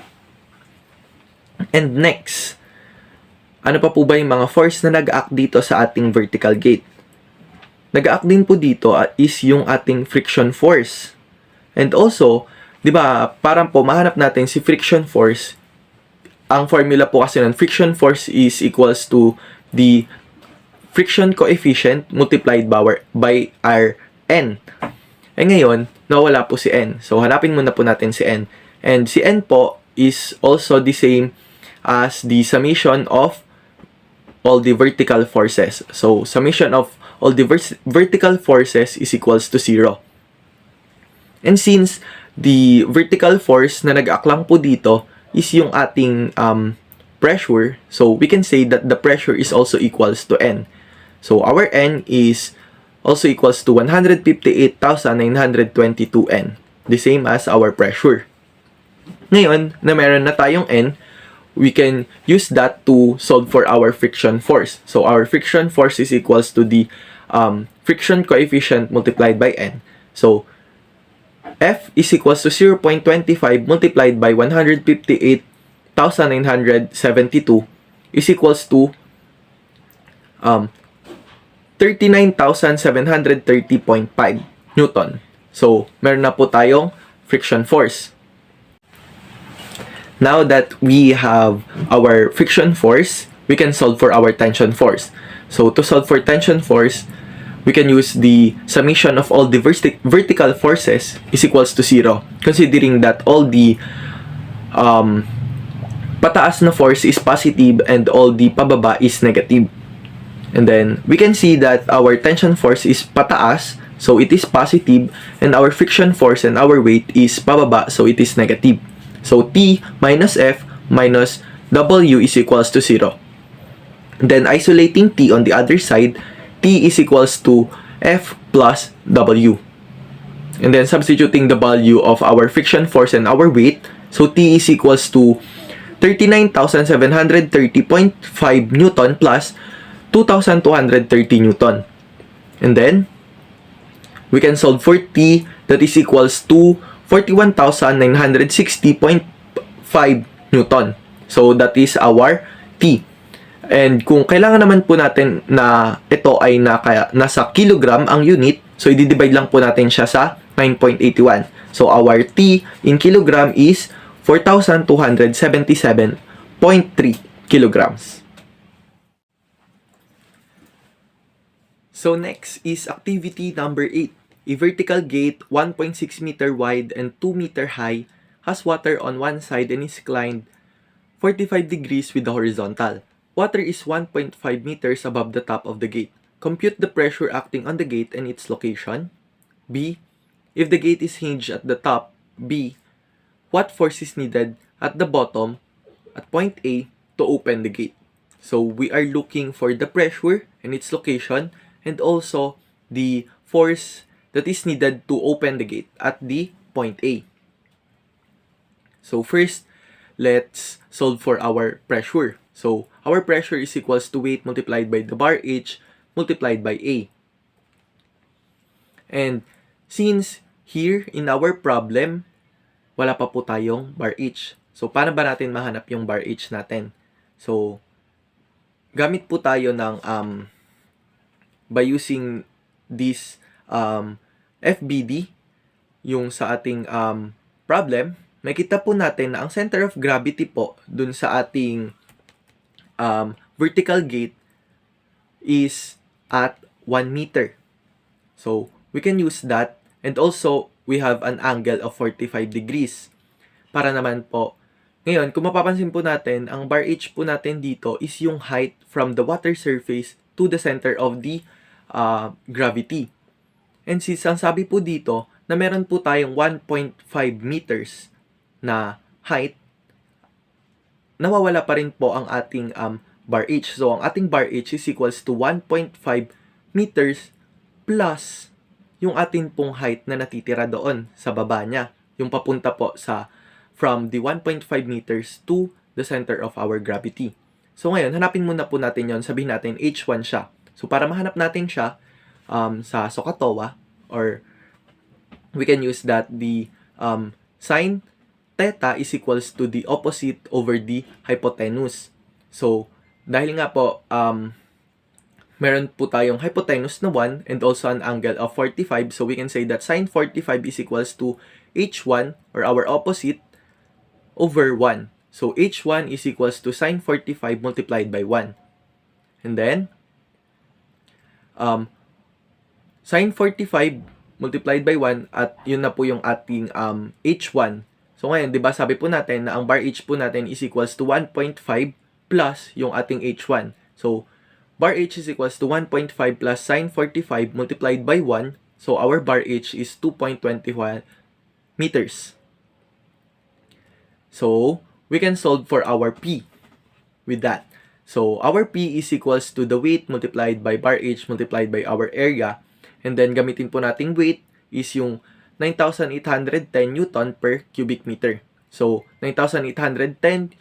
And next, ano pa po ba yung mga force na nag-act dito sa ating vertical gate? Nag-act din po dito is yung ating friction force. And also, di ba, parang po mahanap natin si friction force. Ang formula po kasi ng friction force is equals to the friction coefficient multiplied by Rn. Eh ngayon, nawala po si N. So, hanapin muna po natin si N. And si N po is also the same as the summation of all the vertical forces. So, summation of all the vertical forces is equals to 0. And since the vertical force na nag-aak lang po dito is yung ating pressure, so we can say that the pressure is also equals to N. So, our N is also equals to 158,922 N. The same as our pressure. Ngayon, na meron na tayong N, we can use that to solve for our friction force. So, our friction force is equals to the friction coefficient multiplied by N. So, F is equals to 0.25 multiplied by 158,972 is equals to 39,730.5 Newton. So, meron na po tayong friction force. Now that we have our friction force, we can solve for our tension force. So, to solve for tension force, we can use the summation of all the vertical forces is equals to 0, considering that all the pataas na force is positive and all the pababa is negative. And then, we can see that our tension force is pataas, so it is positive, and our friction force and our weight is pababa, so it is negative. So, T minus F minus W is equals to 0. Then, isolating T on the other side, T is equals to F plus W. And then, substituting the value of our friction force and our weight, so T is equals to 39,730.5 Newton plus 2,230 Newton. And then, we can solve for T, that is equals to 41,960.5 Newton. So, that is our T. And kung kailangan naman po natin na ito ay nasa kilogram ang unit, so i-divide lang po natin siya sa 9.81. So, our T in kilogram is 4,277.3 kilograms. So next is activity number 8. A vertical gate 1.6 meter wide and 2 meter high has water on one side and is inclined 45 degrees with the horizontal. Water is 1.5 meters above the top of the gate. Compute the pressure acting on the gate and its location. B. If the gate is hinged at the top, B. What force is needed at the bottom at point A to open the gate? So we are looking for the pressure and its location, and also the force that is needed to open the gate at the point A. So first, let's solve for our pressure. So our pressure is equals to weight multiplied by the bar H multiplied by A. And since here in our problem, wala pa po tayong bar H. So paano ba natin mahanap yung bar H natin? So gamit po tayo ng by using this FBD, yung sa ating problem, makita po natin na ang center of gravity po dun sa ating vertical gate is at 1 meter. So, we can use that, and also, we have an angle of 45 degrees. Para naman po, ngayon, kung mapapansin po natin, ang bar H po natin dito is yung height from the water surface to the center of the gravity. And since ang sabi po dito na meron po tayong 1.5 meters na height, nawawala pa rin po ang ating bar H. So, ang ating bar H is equals to 1.5 meters plus yung ating pong height na natitira doon sa baba niya. Yung papunta po sa from the 1.5 meters to the center of our gravity. So, ngayon, hanapin muna po natin yon. Sabihin natin H1 siya. So, para mahanap natin siya sa SOHCAHTOA, or we can use that the sine theta is equals to the opposite over the hypotenuse. So, dahil nga po, meron po tayong hypotenuse na 1 and also an angle of 45. So, we can say that sine 45 is equals to h1 or our opposite over 1. So, h1 is equals to sine 45 multiplied by 1. And then, sine 45 multiplied by 1 at yun na po yung ating h1. So, ngayon, di ba sabi po natin na ang bar h po natin is equals to 1.5 plus yung ating h1. So, bar h is equals to 1.5 plus sine 45 multiplied by 1. So, our bar h is 2.21 meters. So, we can solve for our P with that. So, our P is equals to the weight multiplied by bar h multiplied by our area. And then, gamitin po nating weight is yung 9,810 Newton per cubic meter. So, 9,810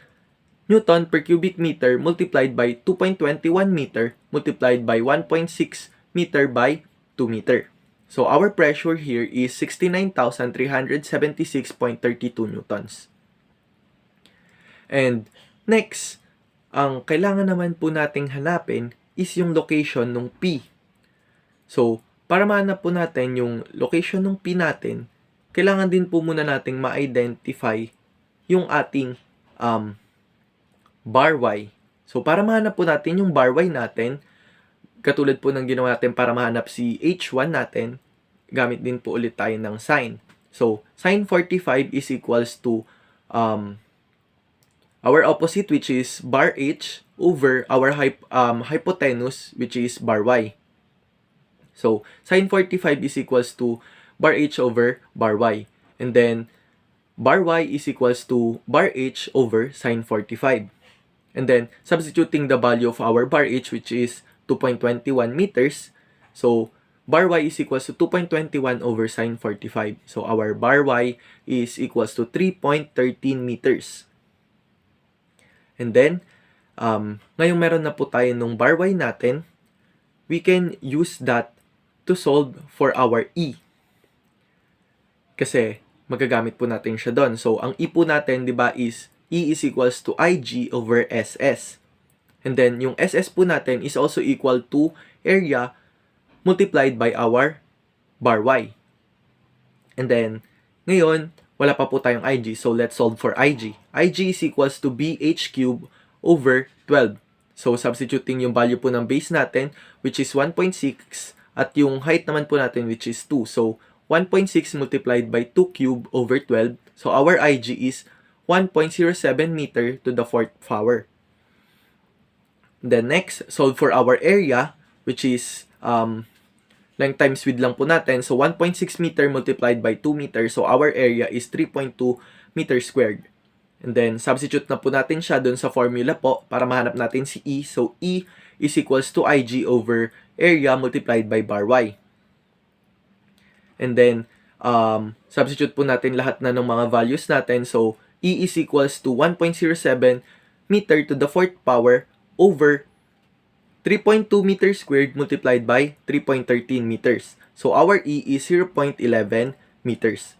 Newton per cubic meter multiplied by 2.21 meter multiplied by 1.6 meter by 2 meter. So, our pressure here is 69,376.32 newtons. And next, ang kailangan naman po nating hanapin is yung location ng P. So, para mahanap po natin yung location ng P natin, kailangan din po muna nating ma-identify yung ating bar Y. So, para mahanap po natin yung bar Y natin, katulad po ng ginawa natin para mahanap si H1 natin, gamit din po ulit tayo ng sine. So, sine 45 is equals to our opposite, which is bar H, over our hypotenuse, which is bar Y. So, sine 45 is equals to bar H over bar Y. And then, bar Y is equals to bar H over sine 45. And then, substituting the value of our bar H, which is 2.21 meters. So, bar Y is equals to 2.21 over sine 45. So, our bar Y is equals to 3.13 meters. And then, ngayong meron na po tayo nung bar Y natin, we can use that to solve for our E. Kasi, magagamit po natin siya doon. So, ang E po natin, di ba, is E is equals to IG over SS. And then, yung SS po natin is also equal to area multiplied by our bar Y. And then, ngayon, wala pa po tayong IG. So, let's solve for IG. IG is equals to BH cube over 12. So, substituting yung value po ng base natin, which is 1.6, at yung height naman po natin, which is 2. So, 1.6 multiplied by 2 cube over 12. So, our IG is 1.07 meter to the 4th power. Then next, solve for our area, which is length times width lang po natin. So, 1.6 meter multiplied by 2 meter. So, our area is 3.2 meter squared. And then, substitute na po natin siya dun sa formula po para mahanap natin si E. So, E is equals to IG over area multiplied by bar Y. And then, substitute po natin lahat na ng mga values natin. So, E is equals to 1.07 meter to the 4th power over 3.2 meters squared multiplied by 3.13 meters. So, our E is 0.11 meters.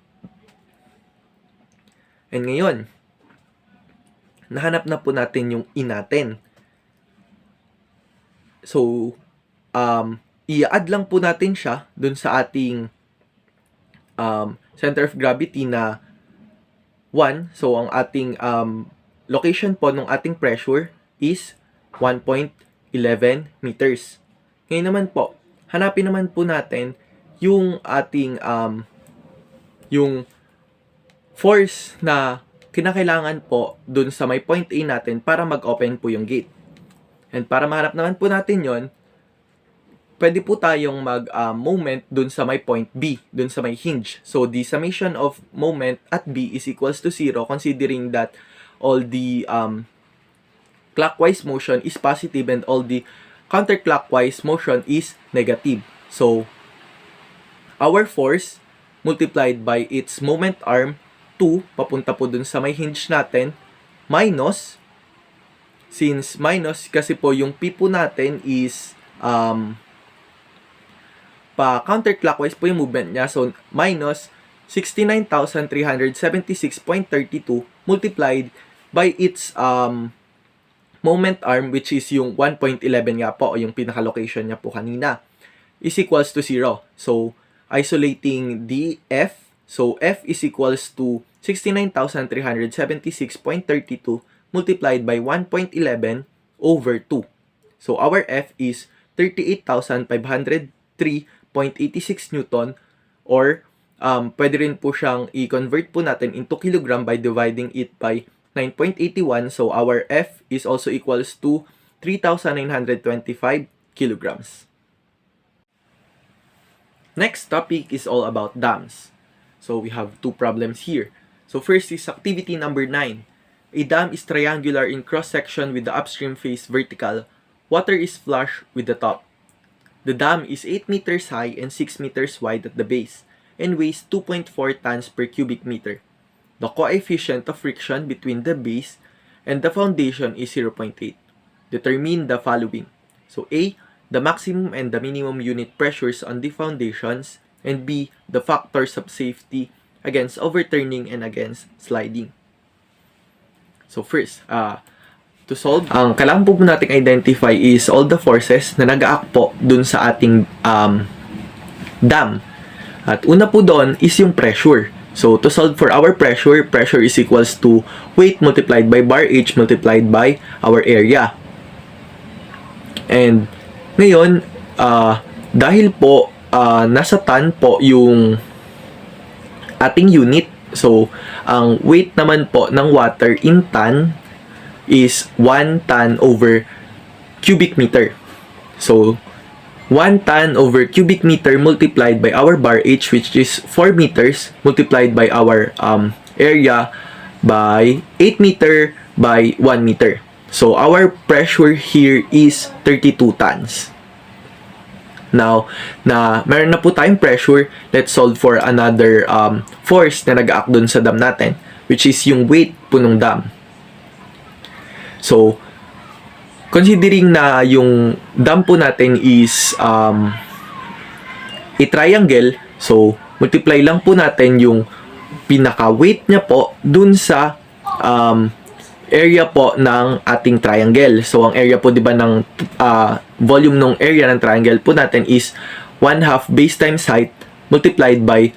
And ngayon, nahanap na po natin yung E natin. So, i-add lang po natin siya dun sa ating center of gravity na 1. So, ang ating location po ng ating pressure is 1.11 meters. Ngayon naman po, hanapin naman po natin yung ating yung force na kinakailangan po dun sa may point A natin para mag-open po yung gate. And para mahanap naman po natin yon, pwede po tayong mag-moment dun sa may point B, dun sa may hinge. So, the summation of moment at B is equals to 0 considering that all the clockwise motion is positive and all the counterclockwise motion is negative. So, our force multiplied by its moment arm 2, papunta po dun sa may hinge natin, minus, since minus kasi po yung P po natin is pa counterclockwise po yung movement niya. So, minus 69,376.32 multiplied by its moment arm, which is yung 1.11 nga po, yung pinaka-location niya po kanina, is equals to 0. So, isolating the F, so F is equals to 69,376.32 multiplied by 1.11 over 2. So, our F is 38,503.86 Newton, or pwede rin po siyang i-convert po natin into kilogram by dividing it by 9.81. So, our F is also equals to 3,925 kilograms. Next topic is all about dams. So, we have two problems here. So, first is activity number 9. A dam is triangular in cross-section with the upstream face vertical. Water is flush with the top. The dam is 8 meters high and 6 meters wide at the base and weighs 2.4 tons per cubic meter. The coefficient of friction between the base and the foundation is 0.8. Determine the following. So A, the maximum and the minimum unit pressures on the foundations, and B, the factors of safety against overturning and against sliding. So first, to solve, ang kailangan po natin identify is all the forces na nag-act po dun sa ating dam. At una po doon is yung pressure. So, to solve for our pressure, pressure is equals to weight multiplied by bar H multiplied by our area. And, ngayon, dahil po, nasa ton po yung ating unit. So, ang weight naman po ng water in ton is 1 ton over cubic meter. So, 1 ton over cubic meter multiplied by our bar H, which is 4 meters, multiplied by our area by 8 meter by 1 meter. So, our pressure here is 32 tons. Now, na meron na po tayong pressure, let's solve for another force na nag-act dun sa dam natin, which is yung weight po ng dam. So, considering na yung dam po natin is a triangle, so multiply lang po natin yung pinaka-weight niya po dun sa area po ng ating triangle. So, ang area po, di ba, ng volume ng area ng triangle po natin is 1/2 base times height multiplied by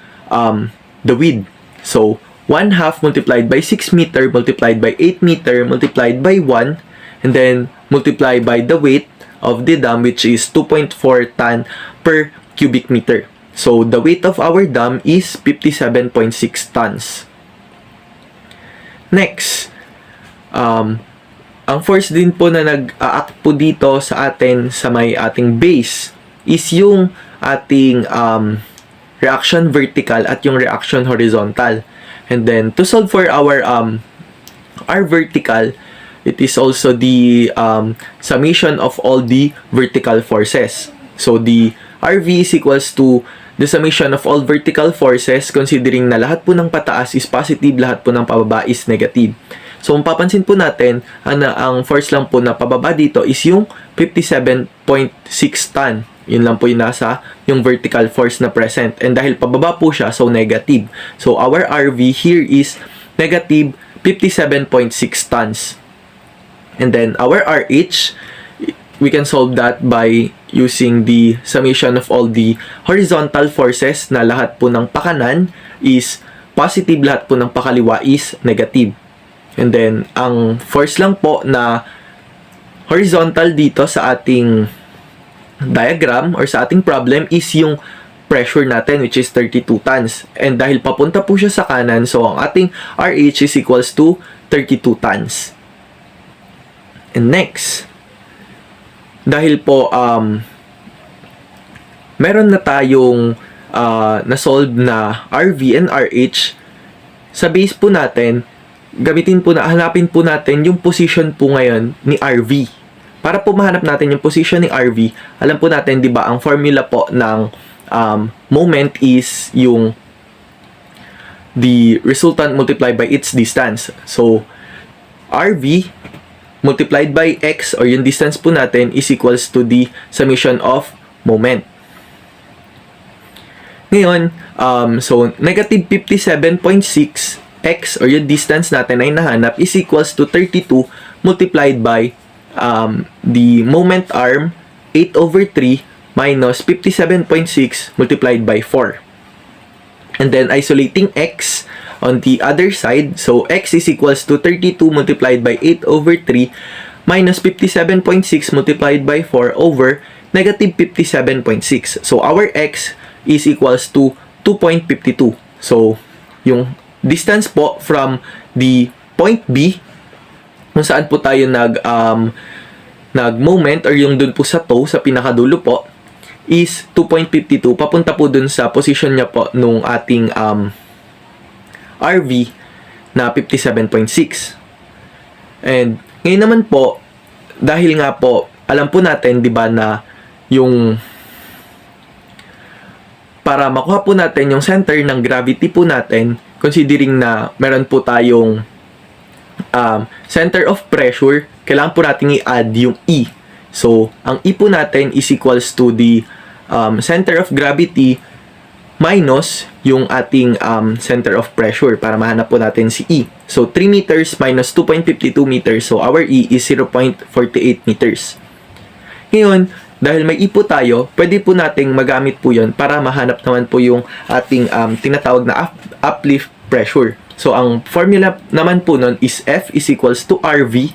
the width. So, 1/2 multiplied by 6 meter multiplied by 8 meter multiplied by 1, and then multiply by the weight of the dam, which is 2.4 ton per cubic meter. So, the weight of our dam is 57.6 tons. Next, ang force din po na nag-act po dito sa atin sa may ating base is yung ating reaction vertical at yung reaction horizontal. And then, to solve for our vertical, it is also the summation of all the vertical forces. So, the RV is equals to the summation of all vertical forces, considering na lahat po ng pataas is positive, lahat po ng pababa is negative. So, mapapansin po natin na ang force lang po na pababa dito is yung 57.6 ton. Yun lang po yung nasa yung vertical force na present. And dahil pababa po siya, so negative. So, our RV here is negative 57.6 tons. And then, our RH, we can solve that by using the summation of all the horizontal forces na lahat po ng pakanan is positive, lahat po ng pakaliwa is negative. And then, ang force lang po na horizontal dito sa ating diagram or sa ating problem is yung pressure natin, which is 32 tons. And dahil papunta po siya sa kanan, so ang ating RH is equals to 32 tons. And next, dahil po meron na tayong na-solve na RV and RH, sa base po natin, hanapin po natin yung position po ngayon ni RV. Para po mahanap natin yung position ni RV, alam po natin, di ba, ang formula po ng moment is yung the resultant multiplied by its distance. So, RV multiplied by x, or yung distance po natin, is equals to the summation of moment. Ngayon, so negative 57.6 x or yung distance natin ay nahanap is equals to 32 multiplied by the moment arm 8 over 3 minus 57.6 multiplied by 4. And then isolating x on the other side, so x is equals to 32 multiplied by 8 over 3 minus 57.6 multiplied by 4 over negative 57.6. So our x is equals to 2.52. So yung distance po from the point B kung saan po tayo nag-moment or yung dun po sa toe, sa pinakadulo po, is 2.52. Papunta po dun sa position niya po nung ating RV na 57.6. And ngayon naman po, dahil nga po, alam po natin, di ba, na yung para makuha po natin yung center ng gravity po natin, considering na meron po tayong center of pressure, kailangan po natin i-add yung E. So, ang E po natin is equals to the center of gravity minus yung ating center of pressure para mahanap po natin si E. So, 3 meters minus 2.52 meters. So, our E is 0.48 meters. Ngayon, dahil may E po tayo, pwede po nating magamit po yon para mahanap naman po yung ating tinatawag na uplift pressure. So, ang formula naman po nun is F is equals to RV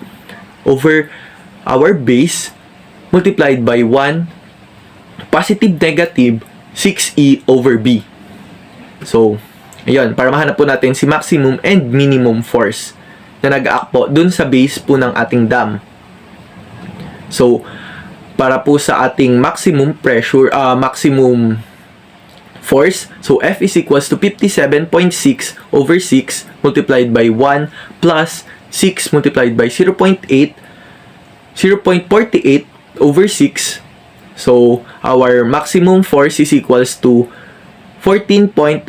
over our base multiplied by 1 positive negative 6E over B. So, ayun, para mahanap po natin si maximum and minimum force na nag-act po dun sa base po ng ating dam. So, para po sa ating maximum pressure, maximum force, so F is equals to 57.6 over 6 multiplied by 1 plus 6 multiplied by 0.8, 0.48 over 6. So, our maximum force is equals to 14.21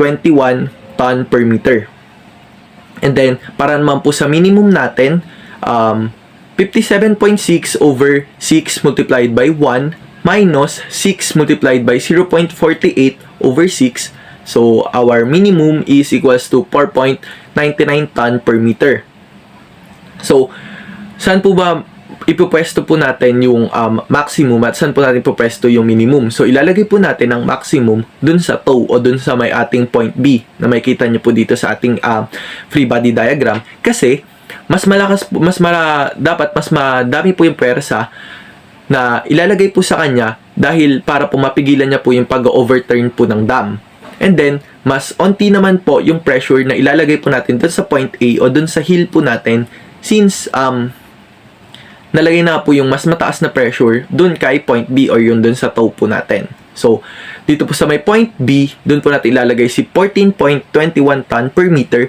ton per meter. And then, para naman po sa minimum natin, 57.6 over 6 multiplied by 1 minus 6 multiplied by 0.48 over 6. So, our minimum is equals to 4.99 ton per meter. So, saan po ba ipopwesto po natin yung maximum at saan po natin ipopwesto yung minimum? So, ilalagay po natin ang maximum dun sa toe o dun sa may ating point B na makikita nyo po dito sa ating free body diagram. Kasi, dapat mas madami po yung pwersa na ilalagay po sa kanya dahil para po mapigilan niya po yung pag-overturn po ng dam. And then, mas onti naman po yung pressure na ilalagay po natin dun sa point A o dun sa heel po natin since nalagay na po yung mas mataas na pressure dun kay point B or yung dun sa toe po natin. So, dito po sa may point B, dun po natin ilalagay si 14.21 ton per meter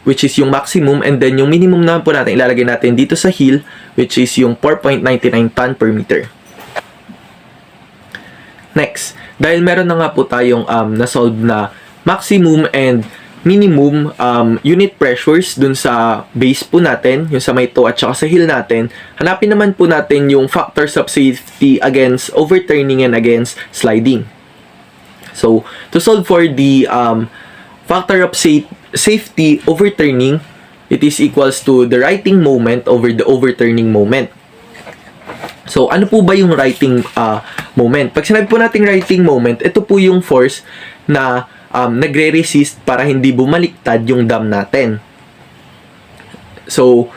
which is yung maximum, and then yung minimum naman po natin ilalagay natin dito sa heel which is yung 4.99 ton per meter. Next, dahil meron na nga po tayong na-solve na maximum and minimum unit pressures dun sa base po natin, yung sa may toe at saka sa heel natin, hanapin naman po natin yung factors of safety against overturning and against sliding. So, to solve for the factor of safety overturning, it is equals to the righting moment over the overturning moment. So, ano po ba yung righting moment? Pag sinabi po natin righting moment, ito po yung force na nagre-resist para hindi bumaliktad yung dam natin. So,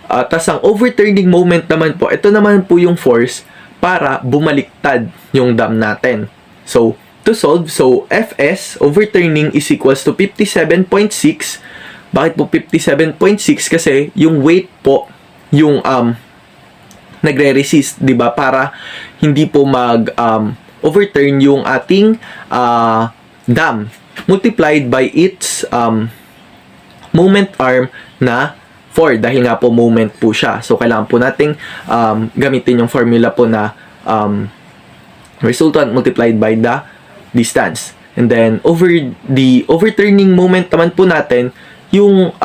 tas ang overturning moment naman po, ito naman po yung force para bumaliktad yung dam natin. So, to solve, so Fs overturning is equals to 57.6. Bakit po 57.6? Kasi yung weight po yung nagre-resist, 'di ba? Para hindi po mag overturn yung ating dam multiplied by its moment arm na 4 dahil nga po moment po siya. So kailangan po nating gamitin yung formula po na resultant multiplied by the distance. And then over the overturning moment naman po natin, yung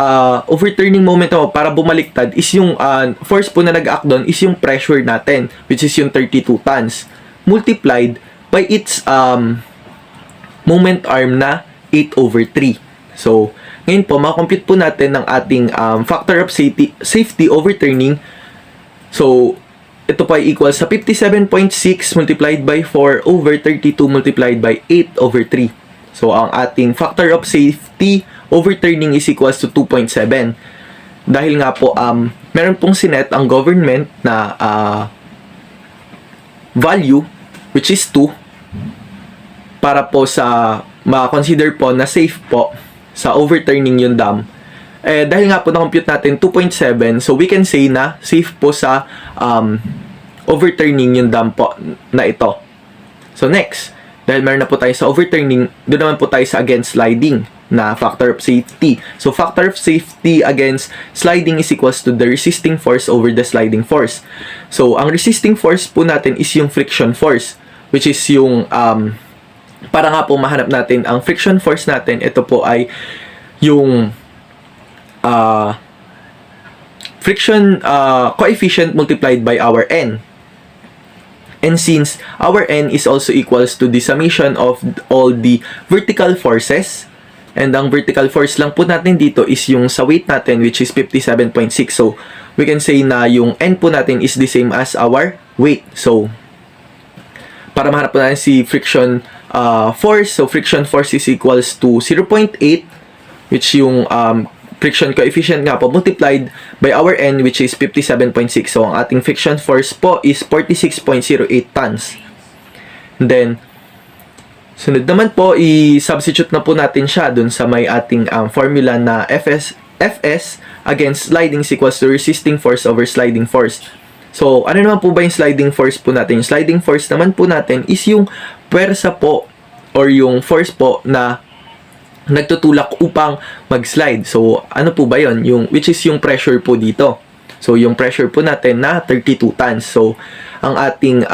overturning moment naman para bumaliktad is yung force po na nag-act doon is yung pressure natin, which is yung 32 tons multiplied by its moment arm na 8/3. So, ngayon po, makompute po natin ng ating factor of safety overturning. So, ito po ay equal sa 57.6 multiplied by 4 over 32 multiplied by 8/3. So, ang ating factor of safety overturning is equals to 2.7. Dahil nga po, meron pong sinet ang government na value, which is 2, para po sa ma-consider po na safe po sa overturning yung dam. Dahil nga po na-compute natin 2.7, so we can say na safe po sa overturning yung dam po na ito. So next, dahil meron na po tayo sa overturning, doon naman po tayo sa against sliding na factor of safety. So factor of safety against sliding is equals to the resisting force over the sliding force. So ang resisting force po natin is yung friction force, which is yung para nga po mahanap natin ang friction force natin, ito po ay yung friction coefficient multiplied by our N. And since our N is also equals to the summation of all the vertical forces, and ang vertical force lang po natin dito is yung sa weight natin, which is 57.6. So, we can say na yung N po natin is the same as our weight. So, para mahanap po natin si friction force, so friction force is equals to 0.8, which yung friction coefficient nga po multiplied by our N, which is 57.6. So, ang ating friction force po is 46.08 tons. And then, sunod naman po, i-substitute na po natin siya dun sa may ating formula na Fs against sliding is equals to resisting force over sliding force. So, ano naman po ba yung sliding force po natin? Yung sliding force naman po natin is yung pwersa po or yung force po na nagtutulak upang mag-slide. So, ano po ba yun? Which is yung pressure po dito. So, yung pressure po natin na 32 tons. So, ang ating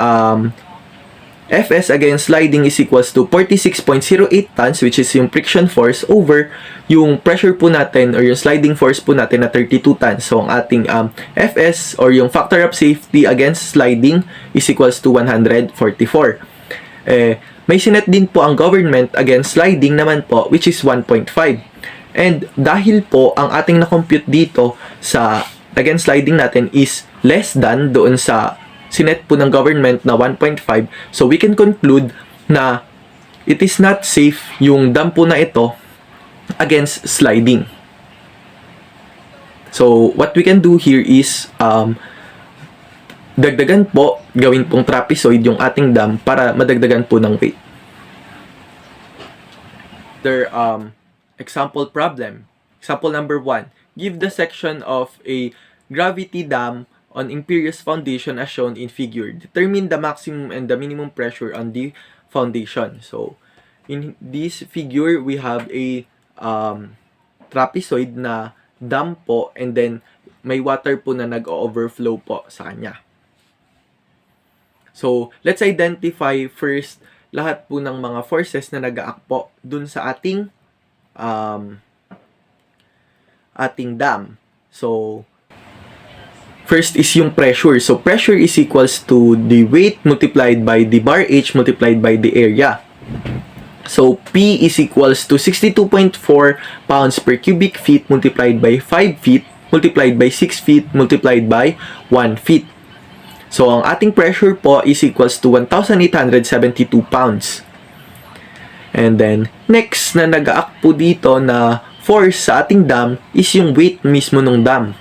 Fs against sliding is equals to 46.08 tons, which is yung friction force over yung pressure po natin or yung sliding force po natin na 32 tons. So, ang ating Fs or yung factor of safety against sliding is equals to 144. May sinet din po ang government against sliding naman po, which is 1.5. And dahil po ang ating na-compute dito sa against sliding natin is less than doon sa sinet po ng government na 1.5, so we can conclude na it is not safe yung dam po na ito against sliding. So, what we can do here is dagdagan po, gawin pong trapezoid yung ating dam para madagdagan po ng weight. Their example problem. Example number 1. Give the section of a gravity dam on imperious foundation as shown in figure. Determine the maximum and the minimum pressure on the foundation. So, in this figure, we have a trapezoid na dam po, and then may water po na nag-overflow po sa kanya. So, let's identify first lahat po ng mga forces na nag-act po dun sa ating dam. So, first is yung pressure. So, pressure is equals to the weight multiplied by the bar H multiplied by the area. So, P is equals to 62.4 pounds per cubic feet multiplied by 5 feet multiplied by 6 feet multiplied by 1 feet. So, ang ating pressure po is equals to 1,872 pounds. And then, next na nag-act po dito na force sa ating dam is yung weight mismo ng dam.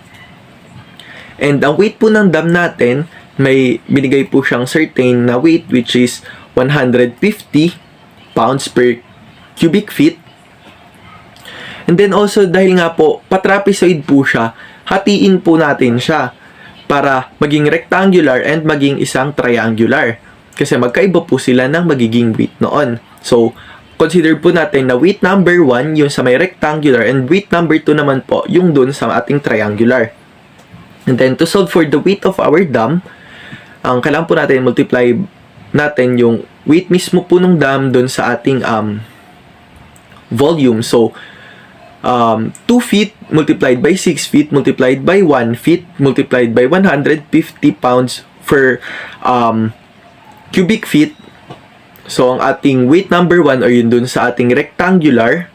And ang weight po ng dam natin, may binigay po siyang certain na weight which is 150 pounds per cubic feet. And then also, dahil nga po, patrapezoid po siya, hatiin po natin siya para maging rectangular and maging isang triangular. Kasi magkaiba po sila ng magiging weight noon. So, consider po natin na weight number 1 yung sa may rectangular and weight number 2 naman po yung dun sa ating triangular. And then, to solve for the weight of our dam, ang kailangan po natin multiply natin yung weight mismo po ng dam dun sa ating volume. So, 2 feet multiplied by 6 feet multiplied by 1 feet multiplied by 150 pounds per cubic feet. So, ang ating weight number 1 or yun dun sa ating rectangular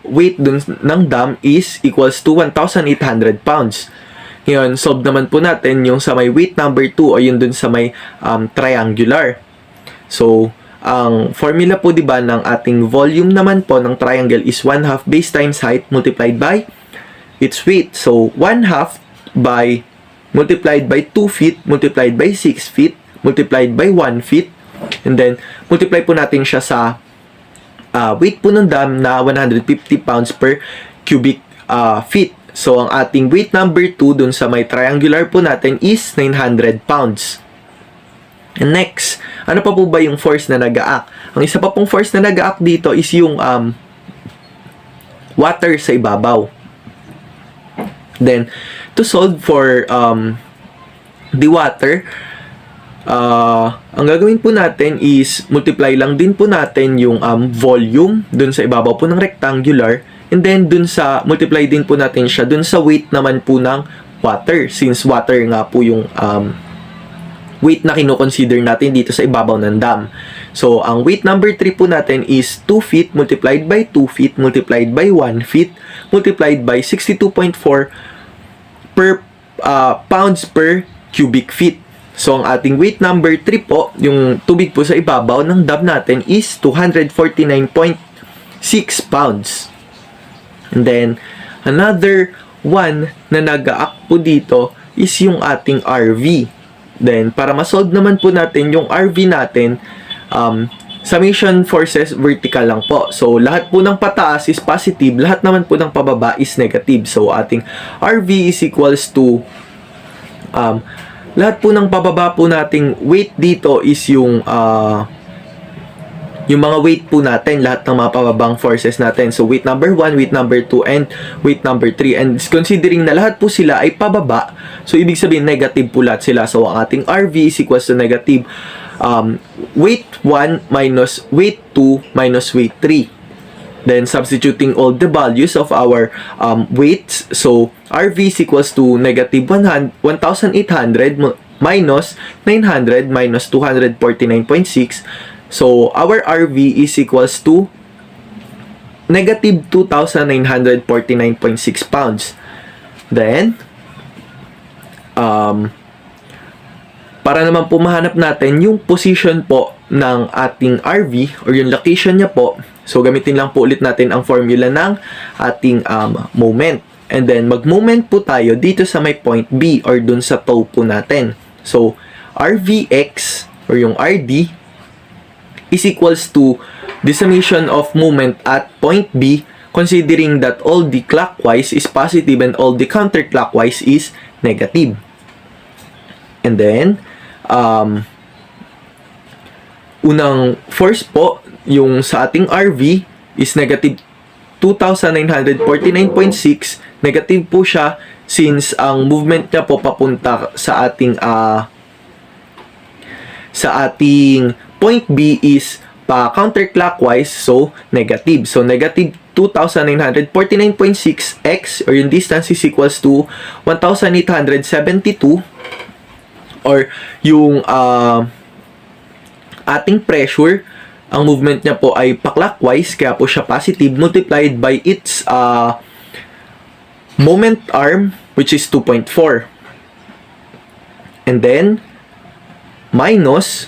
weight dun ng dam is equals to 1,800 pounds. Ngayon, solve naman po natin yung sa may weight number 2 o yun dun sa may triangular. So, ang formula po diba ng ating volume naman po ng triangle is 1/2 base times height multiplied by its weight. So, 1/2 by multiplied by 2 feet multiplied by 6 feet multiplied by 1 feet. And then, multiply po natin siya sa weight po ng dam na 150 pounds per cubic feet. So, ang ating weight number 2 dun sa may triangular po natin is 900 pounds. And next, ano pa po ba yung force na nag-a-act? Ang isa pa pong force na nag-a-act dito is yung water sa ibabaw. Then, to solve for the water, ang gagawin po natin is multiply lang din po natin yung volume dun sa ibabaw po ng rectangular, and then dun sa multiply din po natin siya dun sa weight naman po ng water, since water nga po yung weight na kino-consider natin dito sa ibabaw ng dam. So, ang weight number 3 po natin is 2 feet multiplied by 2 feet multiplied by 1 feet multiplied by 62.4 per pounds per cubic feet. So, ang ating weight number 3 po, yung tubig po sa ibabaw ng dam natin is 249.6 pounds. And then, another one na nag-a-act po dito is yung ating RV. Then, para ma-solve naman po natin yung RV natin, summation forces vertical lang po. So, lahat po ng pataas is positive, lahat naman po ng pababa is negative. So, ating RV is equals to lahat po ng pababa po nating weight dito is yung mga weight po natin, lahat ng mga pababang forces natin. So, weight number 1, weight number 2, and weight number 3. And considering na lahat po sila ay pababa, so, ibig sabihin, negative po lahat sila. So, ang ating RV is equals to negative weight 1 minus weight 2 minus weight 3. Then, substituting all the values of our weights. So, RV is equals to negative 1,800 minus 900 minus 249.6. So, our RV is equals to negative 2,949.6 pounds. Then, para naman po mahanap natin yung position po ng ating RV or yung location niya po, so gamitin lang po ulit natin ang formula ng ating moment. And then, mag-moment po tayo dito sa may point B or dun sa toe po natin. So, RVX or yung RD is equals to the summation of moment at point B, considering that all the clockwise is positive and all the counterclockwise is negative. And then, unang force po, yung sa ating RV is negative 2,949.6. Negative po siya since ang movement niya po papunta sa ating point B is pa counterclockwise, so negative. So, negative 2,949.6x or yung distance is equals to 1,872 or yung ating pressure, ang movement niya po ay pa-clockwise, kaya po siya positive, multiplied by its moment arm, which is 2.4. And then, minus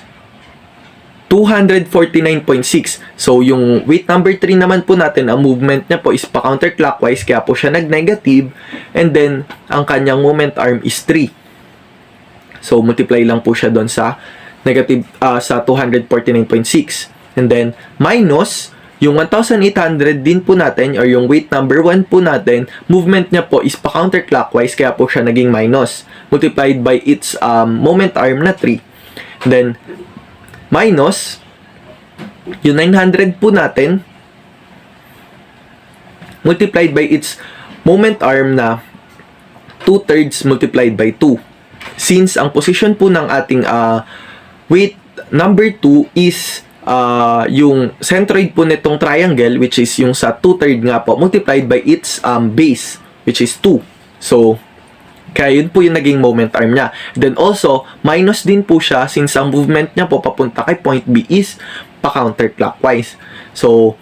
249.6. So, yung weight number 3 naman po natin, ang movement niya po is pa-counterclockwise, kaya po siya nag-negative. And then, ang kanyang moment arm is 3. So, multiply lang po siya doon sa negative, sa 249.6. And then, minus, yung 1,800 din po natin, or yung weight number 1 po natin, movement niya po is pa-counterclockwise, kaya po siya naging minus. Multiplied by its moment arm na 3. And then, minus, yung 900 po natin, multiplied by its moment arm na 2/3 multiplied by 2. Since ang position po ng ating weight number 2 is yung centroid po nitong triangle, which is yung sa 2/3 nga po, multiplied by its base, which is 2. So, Kaya yun po yung naging moment arm niya. Then also, minus din po siya since ang movement niya po papunta kay point B is pa-counterclockwise. So,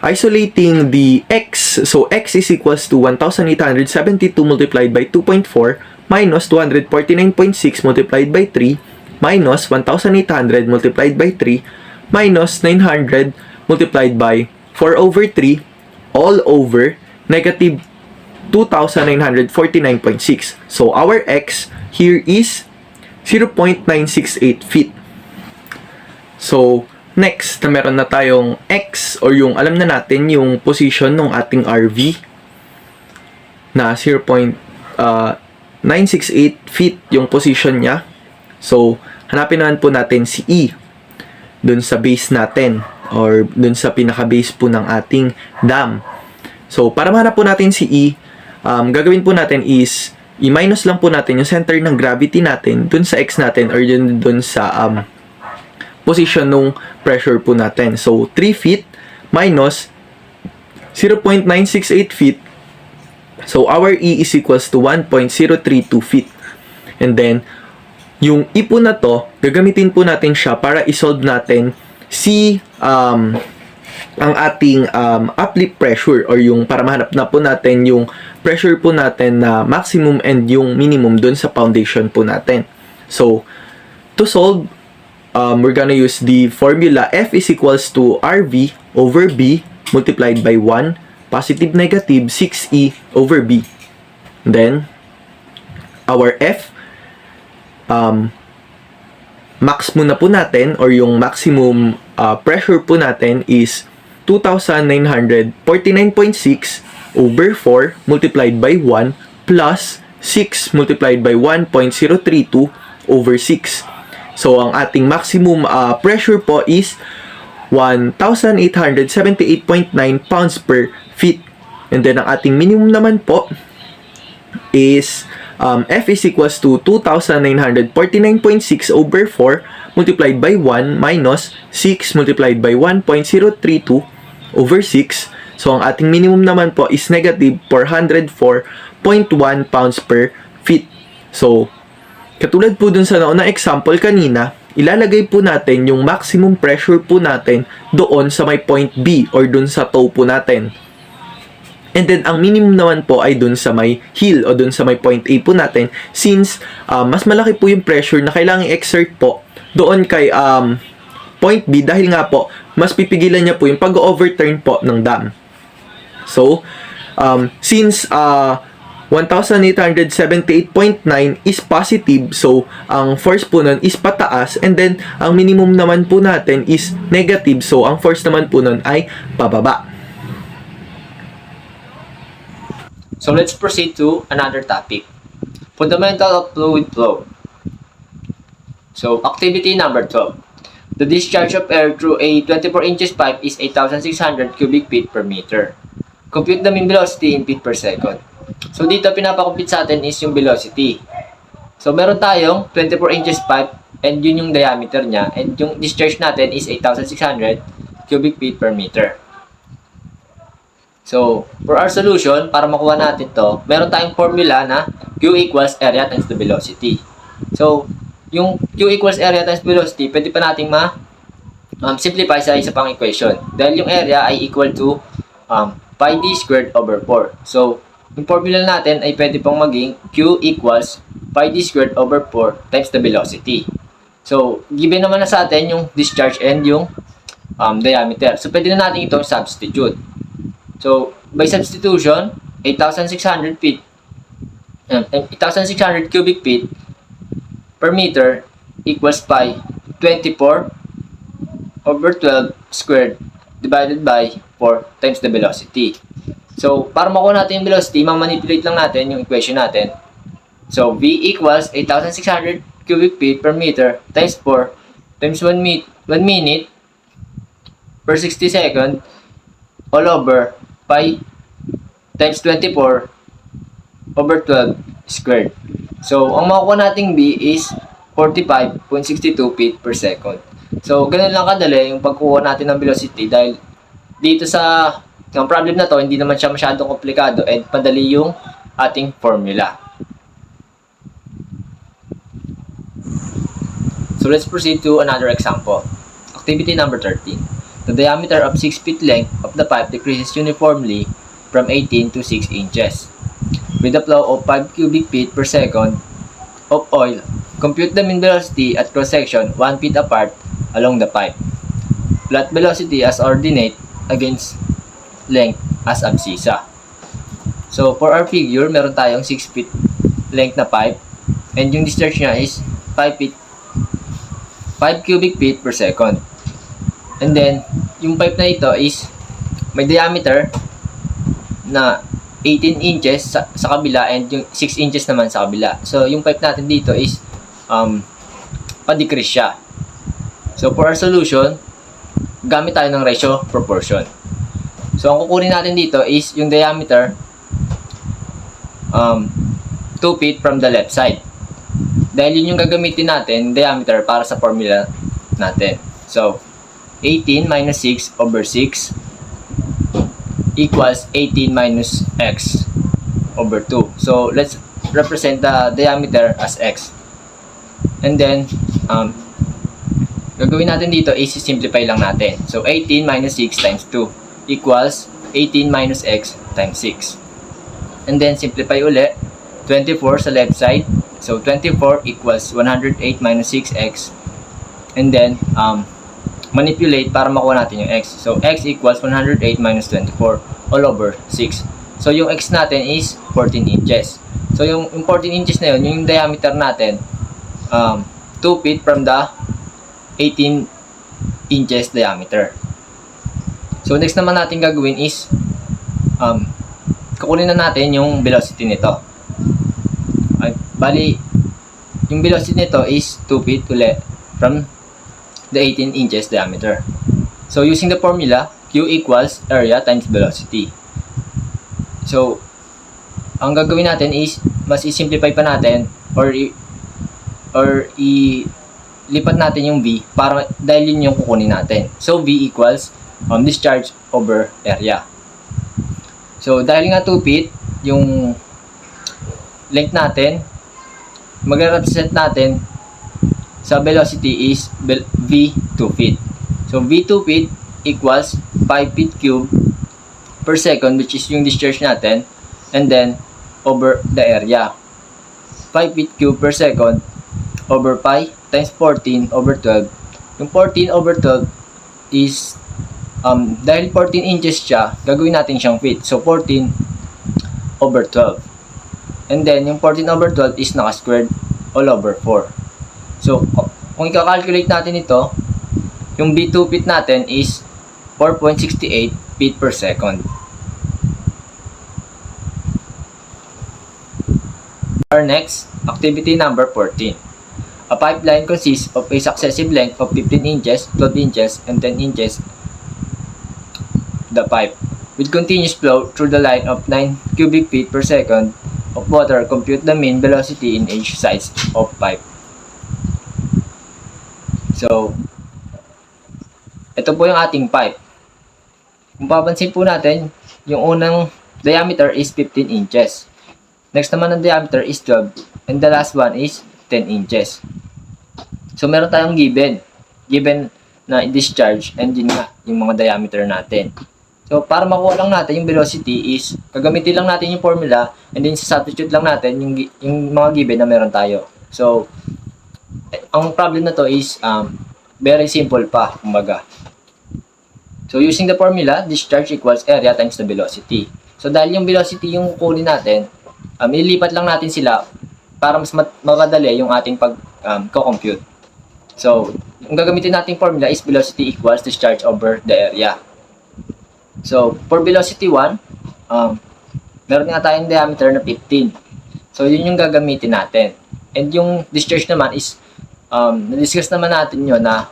isolating the x, so x is equals to 1,872 multiplied by 2.4 minus 249.6 multiplied by 3 minus 1,800 multiplied by 3 minus 900 multiplied by 4 over 3 all over negative 2,949.6. So, our x here is 0.968 feet. So, next, na meron na tayong x or yung alam na natin yung position ng ating RV na 0.968 feet yung position niya. So, hanapin naman po natin si E dun sa base natin or dun sa pinaka-base po ng ating dam. So, para mahanap po natin si E, gagawin po natin is i-minus lang po natin yung center ng gravity natin dun sa x natin or dun sa position nung pressure po natin. So, 3 feet minus 0.968 feet. So, our E is equals to 1.032 feet. And then, yung E po na to, gagamitin po natin siya para isolve natin si ang ating uplift pressure or yung para mahanap na po natin yung pressure po natin na maximum and yung minimum dun sa foundation po natin. So, to solve, we're gonna use the formula F is equals to RV over B multiplied by 1 positive negative 6E over B. Then, our F, max muna po natin or yung maximum pressure po natin is 2,949.6 over 4 multiplied by 1 plus 6 multiplied by 1.032 over 6. So, ang ating maximum pressure po is 1,878.9 pounds per feet. And then, ang ating minimum naman po is F is equals to 2,949.6 over 4 multiplied by 1 minus 6 multiplied by 1.032 over 6. So, ang ating minimum naman po is negative 404.1 pounds per feet. So, katulad po dun sa naunang example kanina, ilalagay po natin yung maximum pressure po natin doon sa may point B or dun sa toe po natin. And then, ang minimum naman po ay dun sa may heel o dun sa may point A po natin since mas malaki po yung pressure na kailangang i-exert po doon kay point B dahil nga po, mas pipigilan niya po yung pag-overturn po ng dam. So, since 1,878.9 is positive, so, ang force po nun is pataas and then, ang minimum naman po natin is negative, so, ang force naman po nun ay pababa. So let's proceed to another topic. Fundamental of fluid flow. So activity number 12. The discharge of air through a 24 inches pipe is 8,600 cubic feet per meter. Compute the mean velocity in feet per second. So dito pinapakompute sa atin is yung velocity. So meron tayong 24 inches pipe and yun yung diameter niya and yung discharge natin is 8,600 cubic feet per meter. So, for our solution, para makuha natin to, meron tayong formula na Q equals area times the velocity. So, yung Q equals area times velocity, pwede pa nating simplify sa isa pang equation. Dahil yung area ay equal to pi d squared over 4. So, yung formula natin ay pwede pang maging Q equals pi d squared over 4 times the velocity. So, given naman na sa atin yung discharge and yung diameter. So, pwede na natin itong substitute. So, by substitution, 8,600 cubic feet per meter equals pi 24 over 12 squared divided by 4 times the velocity. So, para makuha natin yung velocity, mamanipulate lang natin yung equation natin. So, V equals 8,600 cubic feet per meter times 4 times 1 minute per 60 second all over pi times 24 over 12 squared. So, ang makukuha nating B is 45.62 feet per second. So, ganun lang kadali yung pagkuha natin ng velocity dahil dito sa problem na to, hindi naman siya masyadong komplikado and padali yung ating formula. So let's proceed to another example. Activity number 13. The diameter of 6 feet length of the pipe decreases uniformly from 18 to 6 inches. With a flow of 5 cubic feet per second of oil, compute the mean velocity at cross-section 1 feet apart along the pipe. Plot velocity as ordinate against length as abscissa. So for our figure, meron tayong 6 feet length na pipe and yung discharge niya is 5 cubic feet per second. And then, yung pipe na ito is may diameter na 18 inches sa kabila and yung 6 inches naman sa kabila. So, yung pipe natin dito is pa-decrease siya. So, for our solution, gamit tayo ng ratio proportion. So, ang kukunin natin dito is yung diameter 2 feet from the left side. Dahil yun yung gagamitin natin, diameter, para sa formula natin. So, 18 minus 6 over 6 equals 18 minus x over 2. So, let's represent the diameter as x. And then, gagawin natin dito is simplify lang natin. So, 18 minus 6 times 2 equals 18 minus x times 6. And then, simplify uli. 24 sa left side. So, 24 equals 108 minus 6x. And then, manipulate para makuha natin yung x. So, x equals 108 minus 24 all over 6. So, yung x natin is 14 inches. So, yung 14 inches na yun, yung diameter natin, 2 feet from the 18 inches diameter. So, next naman natin gagawin is, kukunin na natin yung velocity nito. Bali, yung velocity nito is 2 feet ulit from the 18 inches diameter. So, using the formula, Q equals area times velocity. So, ang gagawin natin is, mas i-simplify pa natin or ilipat natin yung V para dahil yun yung kukunin natin. So, V equals discharge over area. So, dahil nga 2 feet, yung length natin, magre-represent natin sa velocity is V 2 feet. So, V 2 feet equals 5 feet cube per second, which is yung discharge natin, and then over the area. 5 feet cube per second over pi times 14 over 12. Yung 14 over 12 is, dahil 14 inches siya, gagawin natin siyang feet. So, 14 over 12. And then, yung 14 over 12 is naka-squared all over 4. So, kung i-calculate natin ito, yung B2 feet natin is 4.68 feet per second. Our next, activity number 14. A pipeline consists of a successive length of 15 inches, 12 inches, and 10 inches the pipe, with continuous flow through the line of 9 cubic feet per second of water. Compute the mean velocity in each size of pipe. So, ito po yung ating pipe. Kung papansin po natin, yung unang diameter is 15 inches. Next naman ang diameter is 12. And the last one is 10 inches. So, meron tayong given. Given na discharge and yun nga, yung mga diameter natin. So, para makuha lang natin yung velocity is, gagamitin lang natin yung formula and then substitute lang natin yung mga given na meron tayo. So, ang problem na to is very simple pa, kumbaga. So, using the formula, discharge equals area times the velocity. So, dahil yung velocity yung kunin natin, ililipat lang natin sila para mas mapadali yung ating pag-compute. So, yung gagamitin nating formula is velocity equals discharge over the area. So, for velocity 1, meron nga tayong diameter na 15. So, yun yung gagamitin natin. And yung discharge naman is, na-discuss naman natin yun na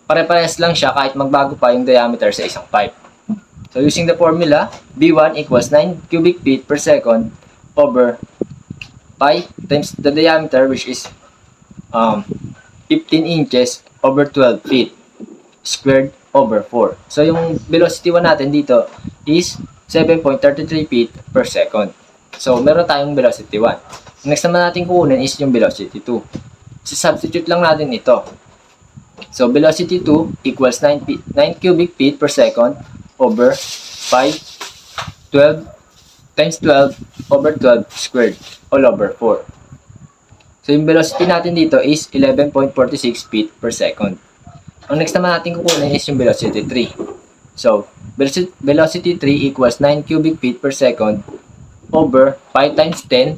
pare-parehas lang siya kahit magbago pa yung diameter sa isang pipe. So, using the formula, B1 equals 9 cubic feet per second over pi times the diameter, which is 15 inches over 12 feet squared over 4. So, yung velocity 1 natin dito is 7.33 feet per second. So, meron tayong velocity 1. Next naman natin kukunin is yung velocity 2. So, substitute lang natin ito. So, velocity 2 equals 9 cubic feet per second over 5, 12 times 12 over 12 squared all over 4. So, yung velocity natin dito is 11.46 feet per second. Ang next naman natin kukunin is yung velocity 3. So, velocity 3 equals 9 cubic feet per second over 5 times 10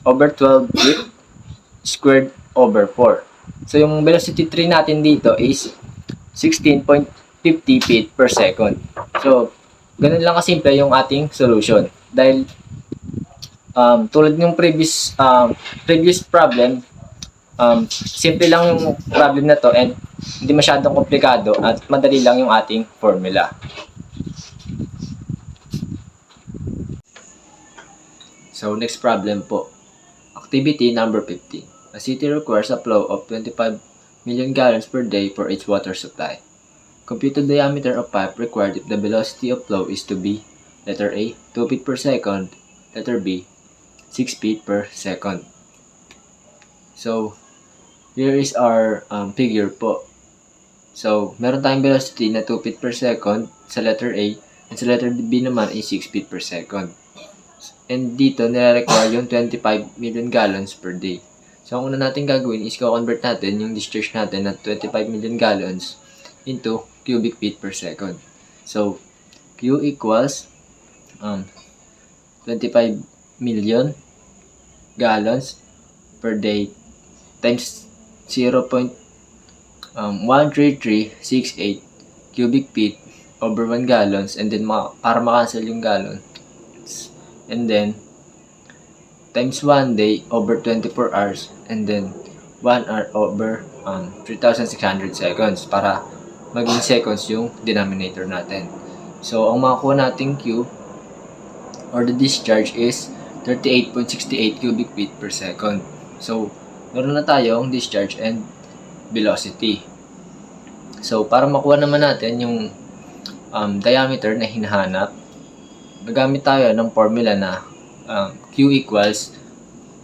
over 12 feet squared over 4. So, yung velocity 3 natin dito is 16.50 feet per second. So, ganun lang kasimple yung ating solution. Dahil, tulad ng previous problem, simple lang yung problem na to and hindi masyadong komplikado at madali lang yung ating formula. So, next problem po. Activity number 15. A city requires a flow of 25 million gallons per day for its water supply. Compute the diameter of pipe required if the velocity of flow is to be letter A, 2 feet per second, letter B, 6 feet per second. So, here is our figure po. So, meron tayong velocity na 2 feet per second sa letter A, and sa letter B naman is 6 feet per second. And dito, nire-require yung 25 million gallons per day. So, ang una natin gagawin is convert natin yung discharge natin na 25 million gallons into cubic feet per second. So, Q equals 25 million gallons per day times 0.13368 cubic feet over 1 gallons, and then para makancel yung gallon, and then times 1 day over 24 hours, and then 1 hour over 3,600 seconds para maging seconds yung denominator natin. So, ang makuha nating Q or the discharge is 38.68 cubic feet per second. So, meron na tayong discharge and velocity. So, para makuha naman natin yung diameter na hinahanap, gagamit tayo ng formula na Q equals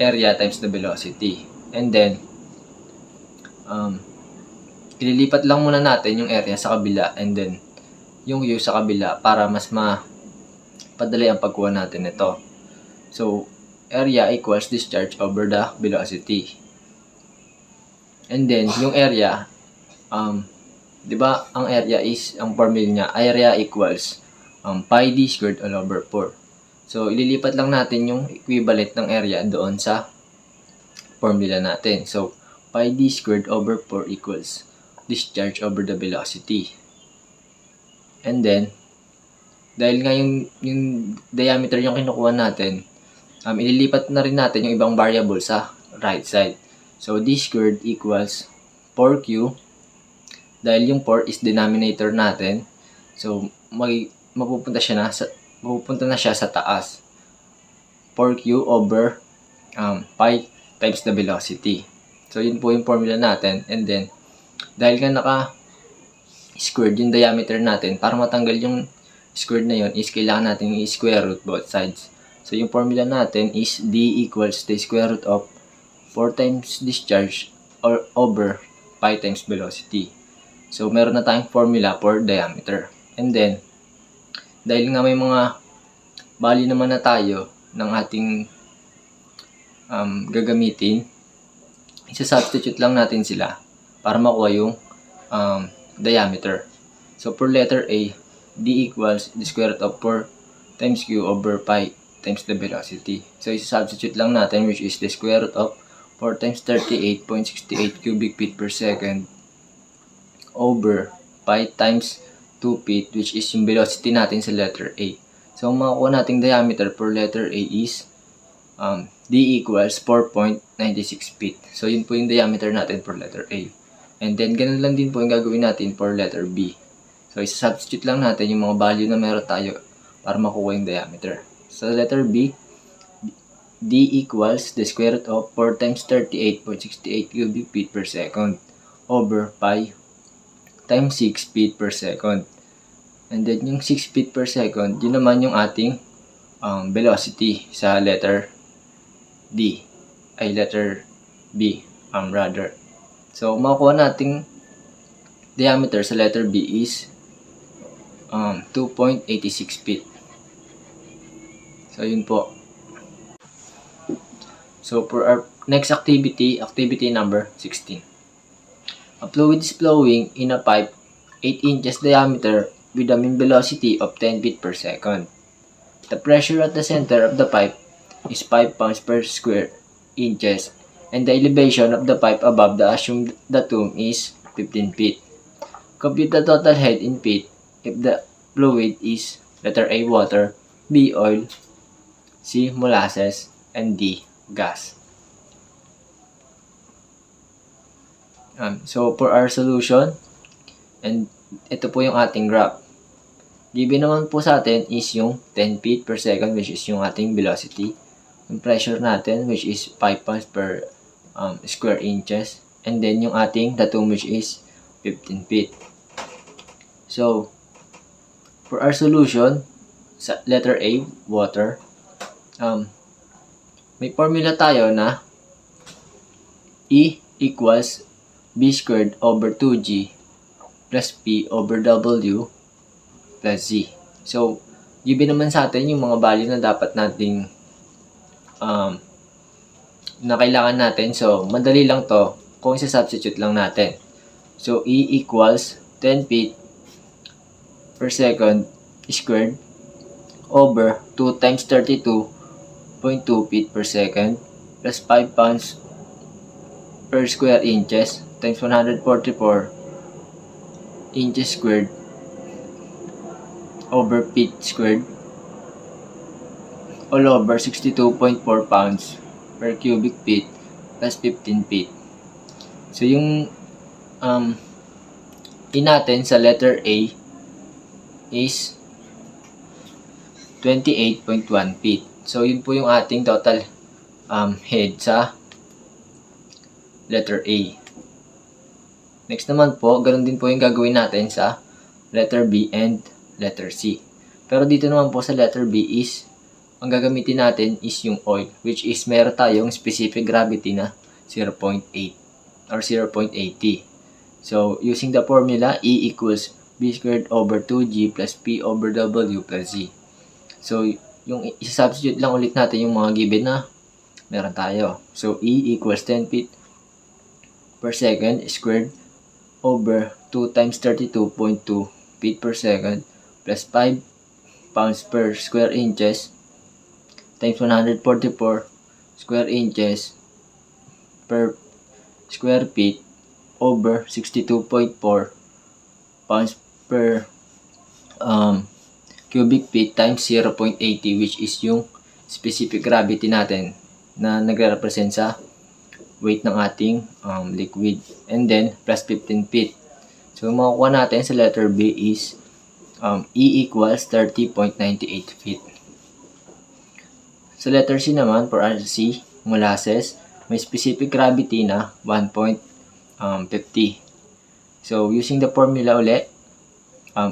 area times the velocity. And then, ililipat lang muna natin yung area sa kabila and then yung U sa kabila para mas mapadali ang pagkuha natin nito. So, area equals discharge over the velocity. And then, yung area, di ba, ang area is, ang formula niya, area equals pi d squared all over 4. So, ililipat lang natin yung equivalent ng area doon sa formula natin. So, pi d squared over 4 equals discharge over the velocity. And then, dahil nga yung diameter yung kinukuha natin, ililipat na rin natin yung ibang variable sa right side. So, d squared equals 4q. Dahil yung 4 is denominator natin, so mapupunta na siya sa taas. 4q over pi times the velocity. So, yun po yung formula natin. And then, dahil nga naka-squared yung diameter natin, para matanggal yung squared na yun, is kailangan natin i-square root both sides. So, yung formula natin is d equals the square root of 4 times discharge or over pi times velocity. So, meron na tayong formula for diameter. And then, dahil nga may mga value naman na tayo ng ating gagamitin, isa-substitute lang natin sila para makuha yung diameter. So, for letter A, d equals the square root of 4 times q over pi times the velocity. So, isa-substitute lang natin, which is the square root of 4 times 38.68 cubic feet per second over pi times 2 feet, which is yung velocity natin sa letter A. So, ang makukuha nating diameter for letter A is d equals 4.96 feet. So, yun po yung diameter natin for letter A. And then, ganun lang din po yung gagawin natin for letter B. So, isa-substitute lang natin yung mga value na meron tayo para makuha yung diameter. Sa letter B, d equals the square root of 4 times 38.68 cubic feet per second over pi times 6 feet per second. And then, yung 6 feet per second, yun naman yung ating velocity sa letter D. Ay, letter B, rather. So, makuha nating diameter sa letter B is 2.86 feet. So, yun po. So, for our next activity, activity number 16. A fluid is flowing in a pipe 8 inches diameter with a mean velocity of 10 feet per second. The pressure at the center of the pipe is 5 pounds per square inches and the elevation of the pipe above the assumed datum is 15 feet. Compute the total head in feet if the fluid is letter A, water, B, oil, C, molasses, and D, gas. So, for our solution, and ito po yung ating graph. Given naman po sa atin is yung 10 feet per second, which is yung ating velocity. Yung pressure natin, which is 5 pounds per square inches. And then yung ating datum, which is 15 feet. So, for our solution, sa letter A, water, may formula tayo na E equals B squared over 2G plus P over W plus Z. So, given naman sa atin yung mga value na dapat nating na kailangan natin. So, madali lang to kung isa-substitute lang natin. So, E equals 10 feet per second squared over 2 times 32.2 feet per second plus 5 pounds per square inches times 144 inches squared over feet squared all over 62.4 pounds per cubic feet plus 15 feet. So, yung in natin sa letter A is 28.1 feet. So, yun po yung ating total head sa letter A. Next naman po, ganun din po yung gagawin natin sa letter B and letter C. Pero dito naman po sa letter B is, ang gagamitin natin is yung oil, which is meron tayong specific gravity na 0.8 or 0.80. So, using the formula, E equals B squared over 2G plus P over W plus Z. So, yung isa-substitute lang ulit natin yung mga given na meron tayo. So, E equals 10 feet per second squared over 2 times 32.2 feet per second plus 5 pounds per square inches times 144 square inches per square feet over 62.4 pounds per cubic feet times 0.80, which is yung specific gravity natin na nagre-represent sa weight ng ating liquid, and then plus 15 feet. So, yung makukuha natin sa letter B is E equals 30.98 feet. Sa letter C naman, for RC, molasses, may specific gravity na 1.50. So, using the formula ulit,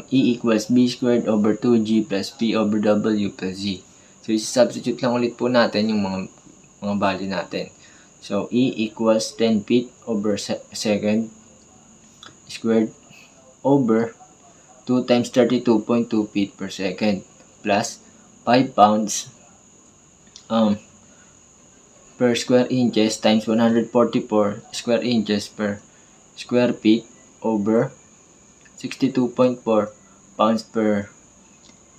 E equals B squared over 2G plus P over W plus Z. So, substitute lang ulit po natin yung mga value natin. So, E equals 10 feet over second squared over 2 times 32.2 feet per second plus 5 pounds per square inches times 144 square inches per square feet over 62.4 pounds per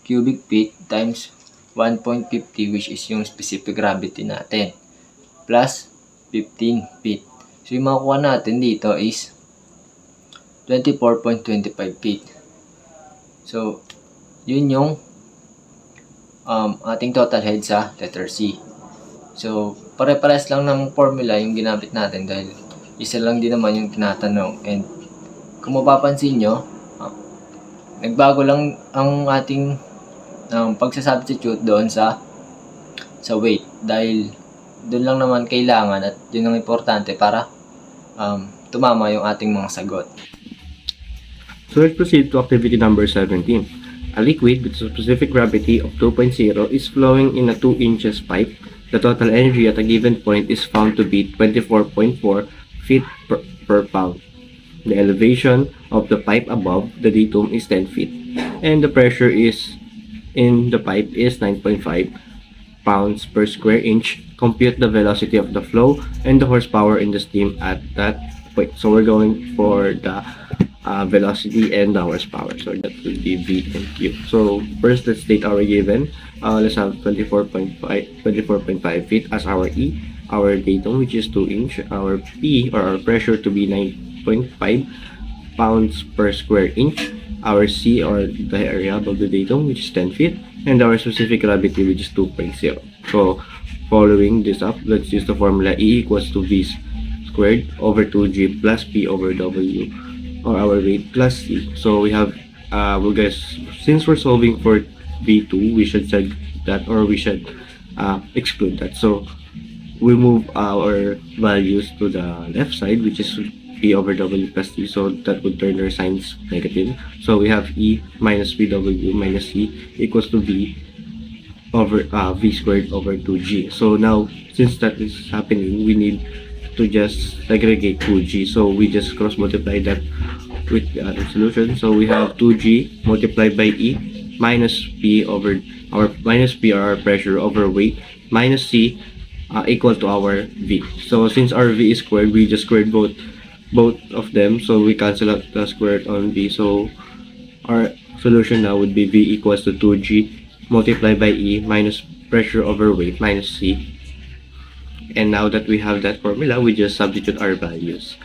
cubic feet times 1.50, which is yung specific gravity natin, plus 15 feet. So, yung makukuha natin dito is 24.25 feet. So, yun yung ating total head sa letter C. So, pare-pares lang ng formula yung ginamit natin dahil isa lang din naman yung tinatanong. And kung mapapansin nyo, nagbago lang ang ating pagsasubstitute doon sa weight dahil doon lang naman kailangan at yun ang importante para tumama yung ating mga sagot. So let's proceed to activity number 17. A liquid with a specific gravity of 2.0 is flowing in a 2 inches pipe. The total energy at a given point is found to be 24.4 feet per pound. The elevation of the pipe above the datum is 10 feet, and the pressure is in the pipe is 9.5 pounds per square inch. Compute the velocity of the flow and the horsepower in the steam at that point. So we're going for the velocity and the horsepower. So that will be V and Q. So first, let's state our given. Let's have 24.5 feet as our E, our datum, which is 2 inch, our P or our pressure to be 9.5 pounds per square inch, our C or the area above the datum, which is 10 feet, and our specific gravity, which is 2.0. So following this up, let's use the formula E equals to V squared over 2G plus P over W, or our weight plus C. So we have, well guys, since we're solving for V2, we should set that, or we should exclude that. So we move our values to the left side, which is P over W plus C, so that would turn their signs negative. So we have E minus PW minus C equals to V over V squared over 2G. So now, since that is happening, we need to just segregate 2G. So we just cross multiply that with the other solution. So we have 2G multiplied by E minus P over our minus P or our pressure over weight minus C equal to our V. So since our V is squared, we just squared both of them, so we cancel out the square root on V. So our solution now would be V equals to 2G multiplied by E minus pressure over weight minus C. And now that we have that formula, we just substitute our values.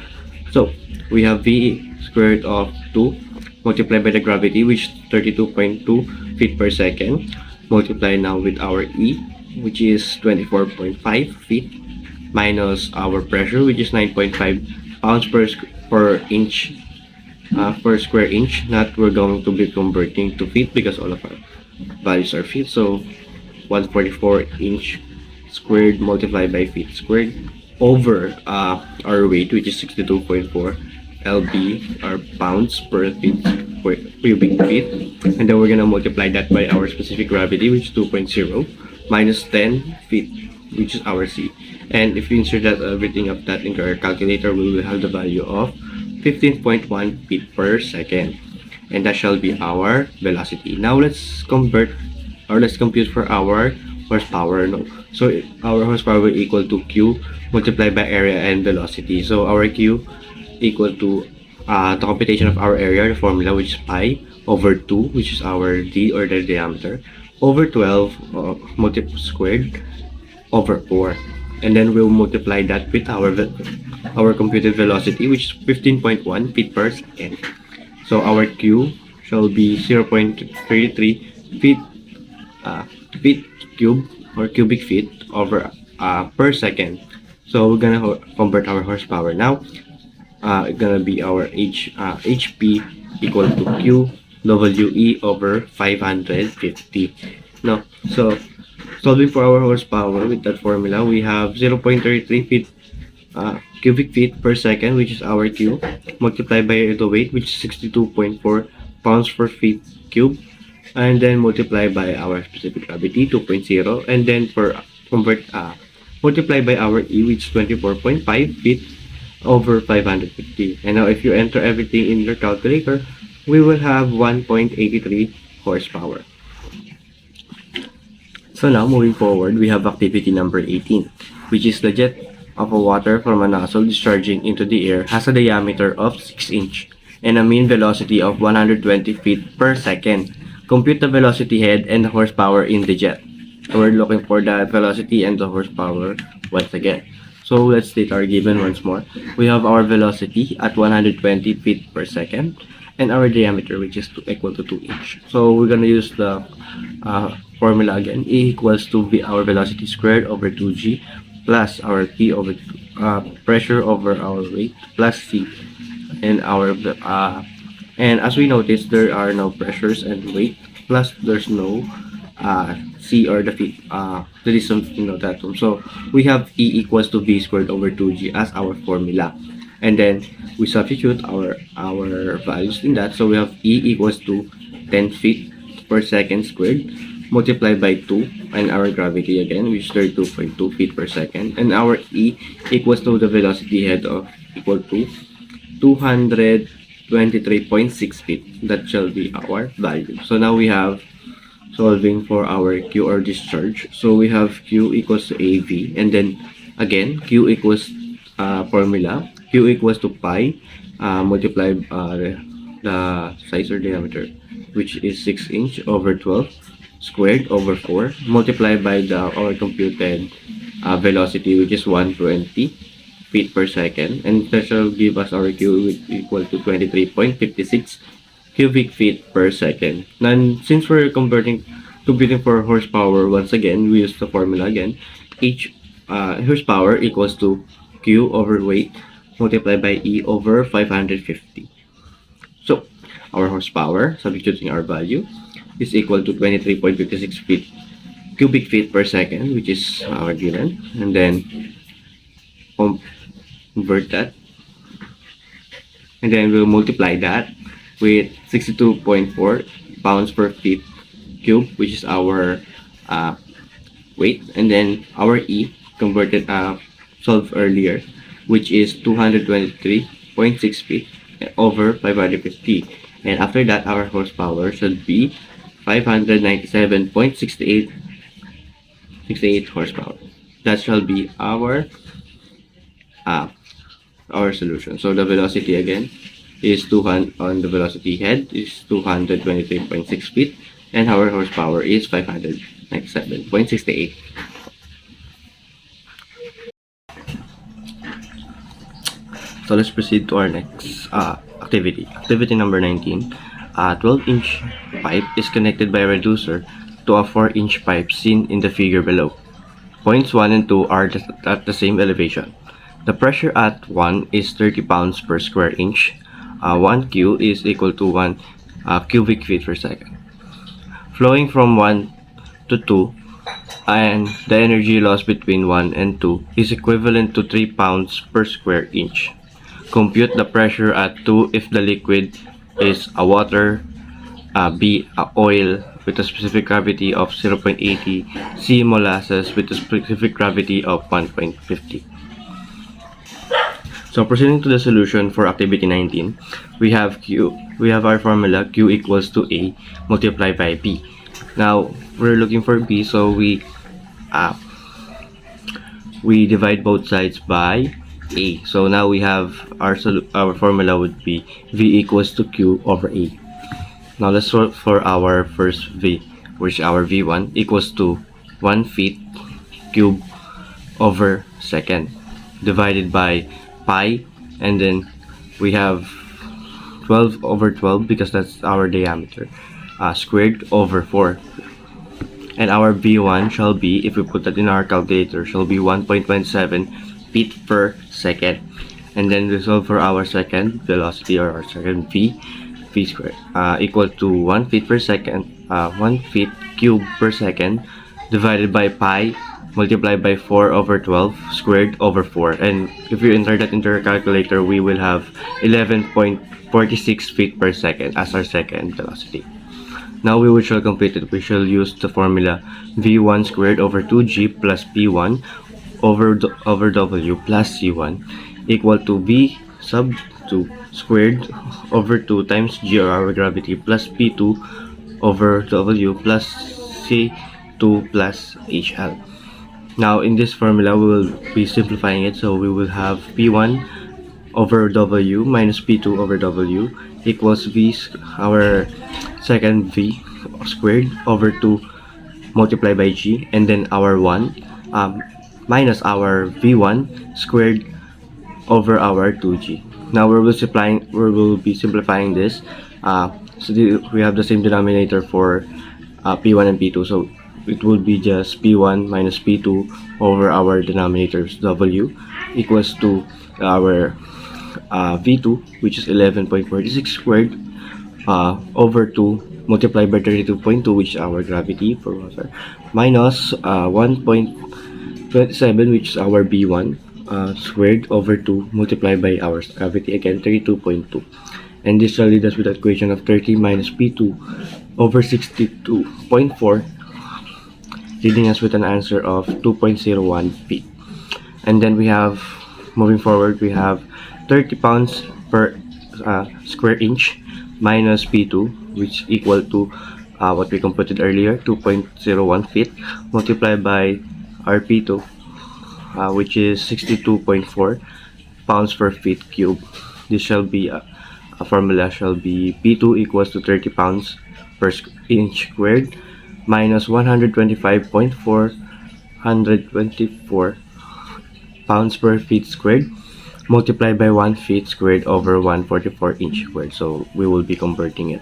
So we have V square root of 2 multiplied by the gravity, which is 32.2 feet per second, multiply now with our E, which is 24.5 feet, minus our pressure, which is 9.5 pounds per inch per square inch. Not we're going to be converting to feet because all of our values are feet. So 144 inch squared multiplied by feet squared over our weight, which is 62.4 lb or pounds per feet cubic feet, and then we're gonna multiply that by our specific gravity, which is 2.0 minus 10 feet, which is our C. And if we insert that everything of that into our calculator, we will have the value of 15.1 feet per second, and that shall be our velocity. Now let's convert, or let's compute for our horsepower. No, so our horsepower will equal to Q multiplied by area and velocity. So our Q equal to the computation of our area, the formula, which is pi over 2, which is our D or the diameter, over 12 squared over 4, and then we'll multiply that with our computed velocity, which is 15.1 feet per second. So our Q shall be 0.33 feet cube or cubic feet over per second. So we're gonna convert our horsepower now. It's gonna be our HP equal to Q WE over 550. No, so solving for our horsepower with that formula, we have 0.33 feet cubic feet per second, which is our Q, multiplied by the weight, which is 62.4 pounds per feet cube, and then multiply by our specific gravity, 2.0, and then for multiply by our E, which is 24.5 feet over 550. And now if you enter everything in your calculator, we will have 1.83 horsepower. So now moving forward, we have activity number 18, which is the jet of a water from a nozzle discharging into the air has a diameter of 6 inch and a mean velocity of 120 feet per second. Compute the velocity head and the horsepower in the jet. So we're looking for the velocity and the horsepower once again. So let's state our given once more. We have our velocity at 120 feet per second and our diameter, which is equal to 2 inch. So we're gonna use the formula again. E equals to our velocity squared over 2G plus our P over pressure over our weight plus C, and our and as we notice, there are no pressures and weight, plus there's no C or the feet, the distance in the datum. So we have E equals to V squared over 2G as our formula, and then we substitute our values in that. So we have E equals to 10 feet per second squared multiplied by 2, and our gravity again, which is 32.2 feet per second, and our E equals to the velocity head of equal to 223.6 feet. That shall be our value. So now we have solving for our Q or discharge. So we have Q equals to AV, and then again Q equals formula. Q equals to pi multiplied the size or diameter, which is 6 inch over 12 squared over 4 multiplied by our computed velocity, which is 120 feet per second, and that shall give us our Q equal to 23.56 cubic feet per second. And since we're computing for horsepower, once again we use the formula again. Each horsepower equals to Q over weight multiplied by E over 550. So our horsepower, substituting our value, is equal to 23.56 feet cubic feet per second, which is our given, and then convert that, and then we'll multiply that with 62.4 pounds per feet cube, which is our weight, and then our E converted solved earlier, which is 223.6 feet over 550, and after that our horsepower should be 597.68 horsepower. That shall be our solution. So the velocity again is 200 on the velocity head is 223.6 feet, and our horsepower is 597.68. So let's proceed to our next activity. Activity number 19. A 12-inch pipe is connected by a reducer to a 4-inch pipe seen in the figure below. Points 1 and 2 are at the same elevation. The pressure at 1 is 30 pounds per square inch. 1 Q is equal to 1 cubic feet per second. Flowing from 1 to 2, and the energy loss between 1 and 2 is equivalent to 3 pounds per square inch. Compute the pressure at 2 if the liquid is a water, B a oil with a specific gravity of 0.80, C molasses with a specific gravity of 1.50. So proceeding to the solution for activity 19, we have our formula Q equals to A multiplied by B. Now we're looking for B, so we divide both sides by A. So now we have our formula would be V equals to Q over A. Now let's solve for our first V, which our V1 equals to 1 feet cube over second divided by pi, and then we have 12 over 12 because that's our diameter, squared over 4, and our V1 shall be, if we put that in our calculator, shall be 1.27 feet per second. And then we solve for our second velocity, or our second V squared equal to 1 feet per second, 1 feet cube per second divided by pi multiplied by 4 over 12 squared over 4, and if you enter that into your calculator, we will have 11.46 feet per second as our second velocity. Now we shall complete it. We shall use the formula V1 squared over 2G plus P1 over W plus C1 equal to V sub 2 squared over 2 times G, or our gravity, plus P2 over W plus C2 plus HL. Now in this formula we will be simplifying it, so we will have P1 over W minus P2 over W equals V, our second V squared over 2 multiplied by G, and then our 1 minus our V1 squared over our 2G. Now we will be simplifying this, so we have the same denominator for P1 and P2, so it will be just P1 minus P2 over our denominators W equals to our V2, which is 11.46 squared over 2 multiplied by 32.2, which is our gravity for water, minus 1.27, which is our B1 squared over 2 multiplied by our gravity, again 32.2, and this shall lead us with the equation of 30 minus P2 over 62.4, leading us with an answer of 2.01 feet. And then we have, moving forward, we have 30 pounds per square inch minus P2, which equal to what we computed earlier, 2.01 feet, multiplied by our P2, which is 62.4 pounds per feet cube. This shall be a formula shall be P2 equals to 30 pounds per inch squared minus 124 pounds per feet squared multiplied by 1 feet squared over 144 inch squared. So we will be converting it.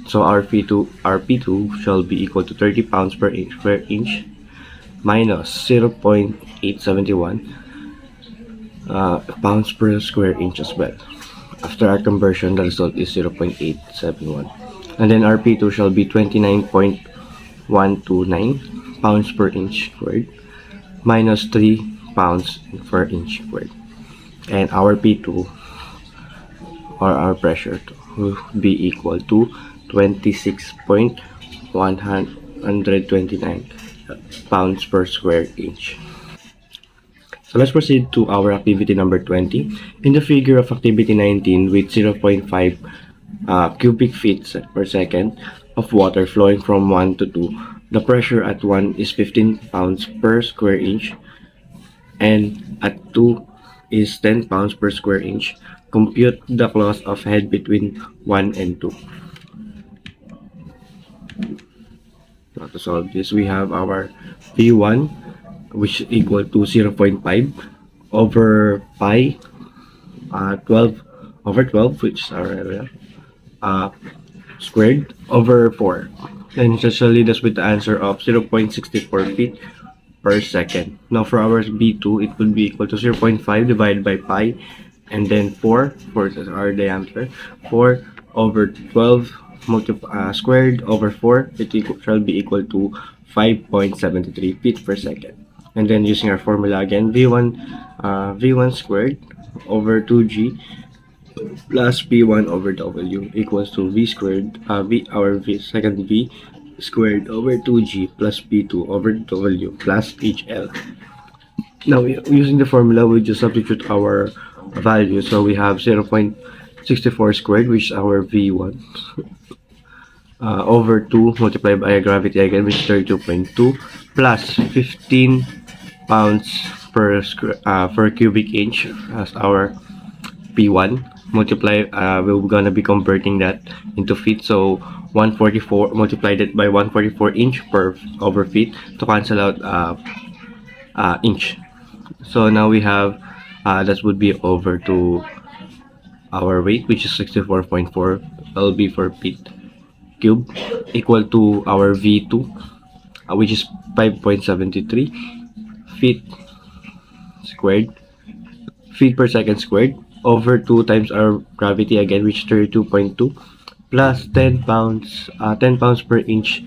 So our P2 shall be equal to 30 pounds per inch square inch minus 0.871 pounds per square inch as well. After our conversion, the result is 0.871. And then our P2 shall be 29.129 pounds per inch squared minus 3 pounds per inch squared. And our P2 or our pressure will be equal to 26.129 pounds per square inch. So let's proceed to our activity number 20. In the figure of activity 19 with 0.5 cubic feet per second of water flowing from 1 to 2, the pressure at 1 is 15 pounds per square inch and at 2 is 10 pounds per square inch. Compute the loss of head between 1 and 2. Now to solve this, we have our V1, which is equal to 0.5 over pi 12 over 12, which is our area, squared over 4. And it shall lead us with the answer of 0.64 feet per second. Now for our B2, it will be equal to 0.5 divided by pi, and then 4 is our diameter, 4 over 12 squared over 4, shall be equal to 5.73 feet per second. And then using our formula again, V1 squared over 2G plus P1 over W equals to V squared, second V squared over 2G plus P2 over W plus HL. Now, using the formula, we just substitute our value. So we have 0.64 squared, which is our V1, over 2 multiplied by gravity again, which is 32.2, plus 15 pounds per cubic inch as our P1. We're gonna be converting that into feet. So 144 multiplied it by 144 inch per over feet to cancel out inch. So now we have that would be over to our weight, which is 64.4 lb for feet cube, equal to our V2, which is 5.73 feet squared, feet per second squared, over 2 times our gravity again, which is 32.2, plus 10 pounds per inch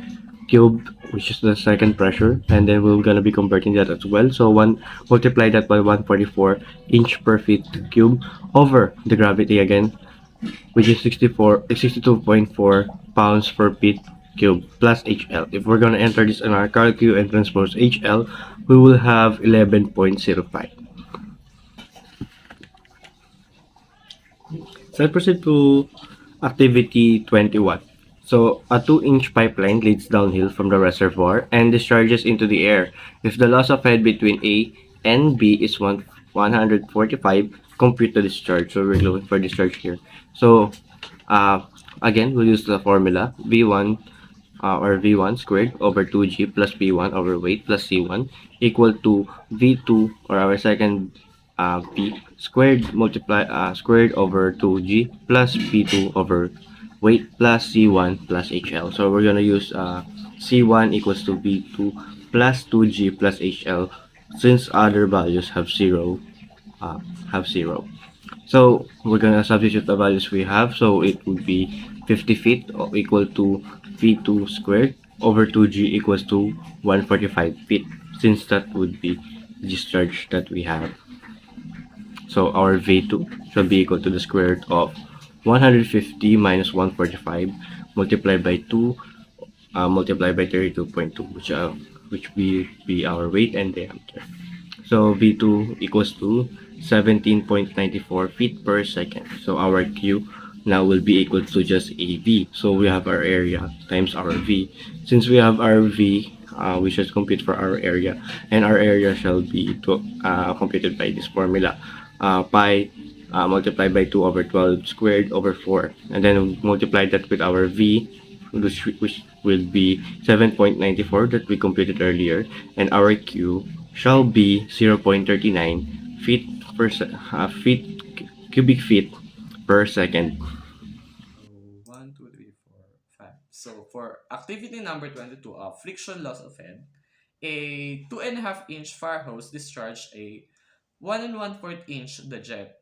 cube, which is the second pressure, and then we're gonna be converting that as well. So multiply that by 144 inch per feet cube over the gravity again, which is 62.4 pounds per feet cube plus HL. If we're gonna enter this in our calcu and transpose HL, we will have 11.05. So let's proceed to activity 21. So a 2-inch pipeline leads downhill from the reservoir and discharges into the air. If the loss of head between A and B is 145, compute the discharge. So we're looking for discharge here. So again, we'll use the formula V1 or V1 squared over 2G plus P1 over weight plus C1 equal to V2 or our second P squared squared over 2G plus P2 over weight plus C1 plus HL. So we're gonna use C1 equals to V2 plus 2G plus HL since other values have zero. So we're gonna substitute the values we have. So it would be 50 feet equal to V2 squared over 2G equals to 145 feet, since that would be the discharge that we have. So our V2 should be equal to the square root of 150 minus 145 multiplied by 2 multiplied by 32.2, which will be our weight and diameter. So V2 equals to 17.94 feet per second. So our Q now will be equal to just AV. So we have our area times our V. Since we have our V, we should compute for our area, and our area shall be computed by this formula. Pi multiplied by 2 over 12 squared over 4, and then multiply that with our V, which will be 7.94 that we computed earlier, and our Q shall be 0.39 feet per cubic feet per second. 1, 2, 3, 4, 5. So for activity number 22 of friction loss of head, a 2.5 inch fire hose discharged a 1 1/4 inch the jet.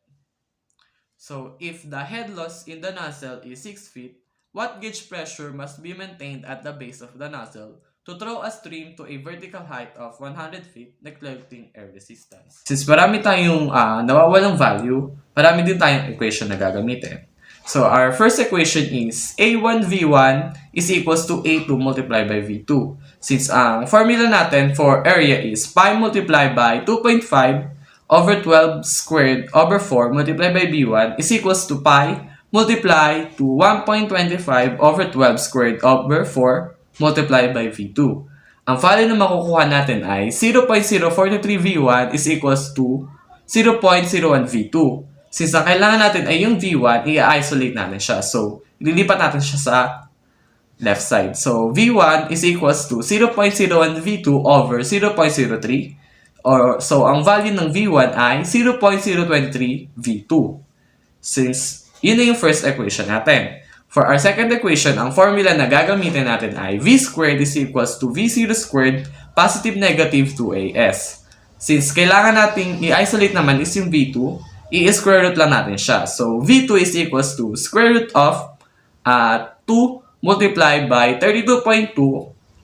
So if the head loss in the nozzle is 6 feet, what gauge pressure must be maintained at the base of the nozzle to throw a stream to a vertical height of 100 feet, neglecting air resistance? Since marami tayong nawawalang value, marami din tayong equation na gagamitin. So our first equation is A1V1 is equals to A2 multiplied by V2. Since ang formula natin for area is pi multiplied by 2.5 over 12 squared over 4 multiplied by B1 is equals to pi multiplied to 1.25 over 12 squared over 4 multiplied by V2. Ang value na makukuha natin ay 0.043 V1 is equals to 0.01 V2. Since ang kailangan natin ay yung V1, i-isolate natin siya. So, ililipat natin siya sa left side. So, V1 is equals to 0.01 V2 over 0.03. So, ang value ng V1 ay 0.023 V2. Since, yun na yung first equation natin. For our second equation, ang formula na gagamitin natin ay V squared is equals to V0 squared positive negative 2AS. Since kailangan nating i-isolate naman is yung V2, i-square root lang natin siya. So, V2 is equals to square root of 2 multiplied by 32.2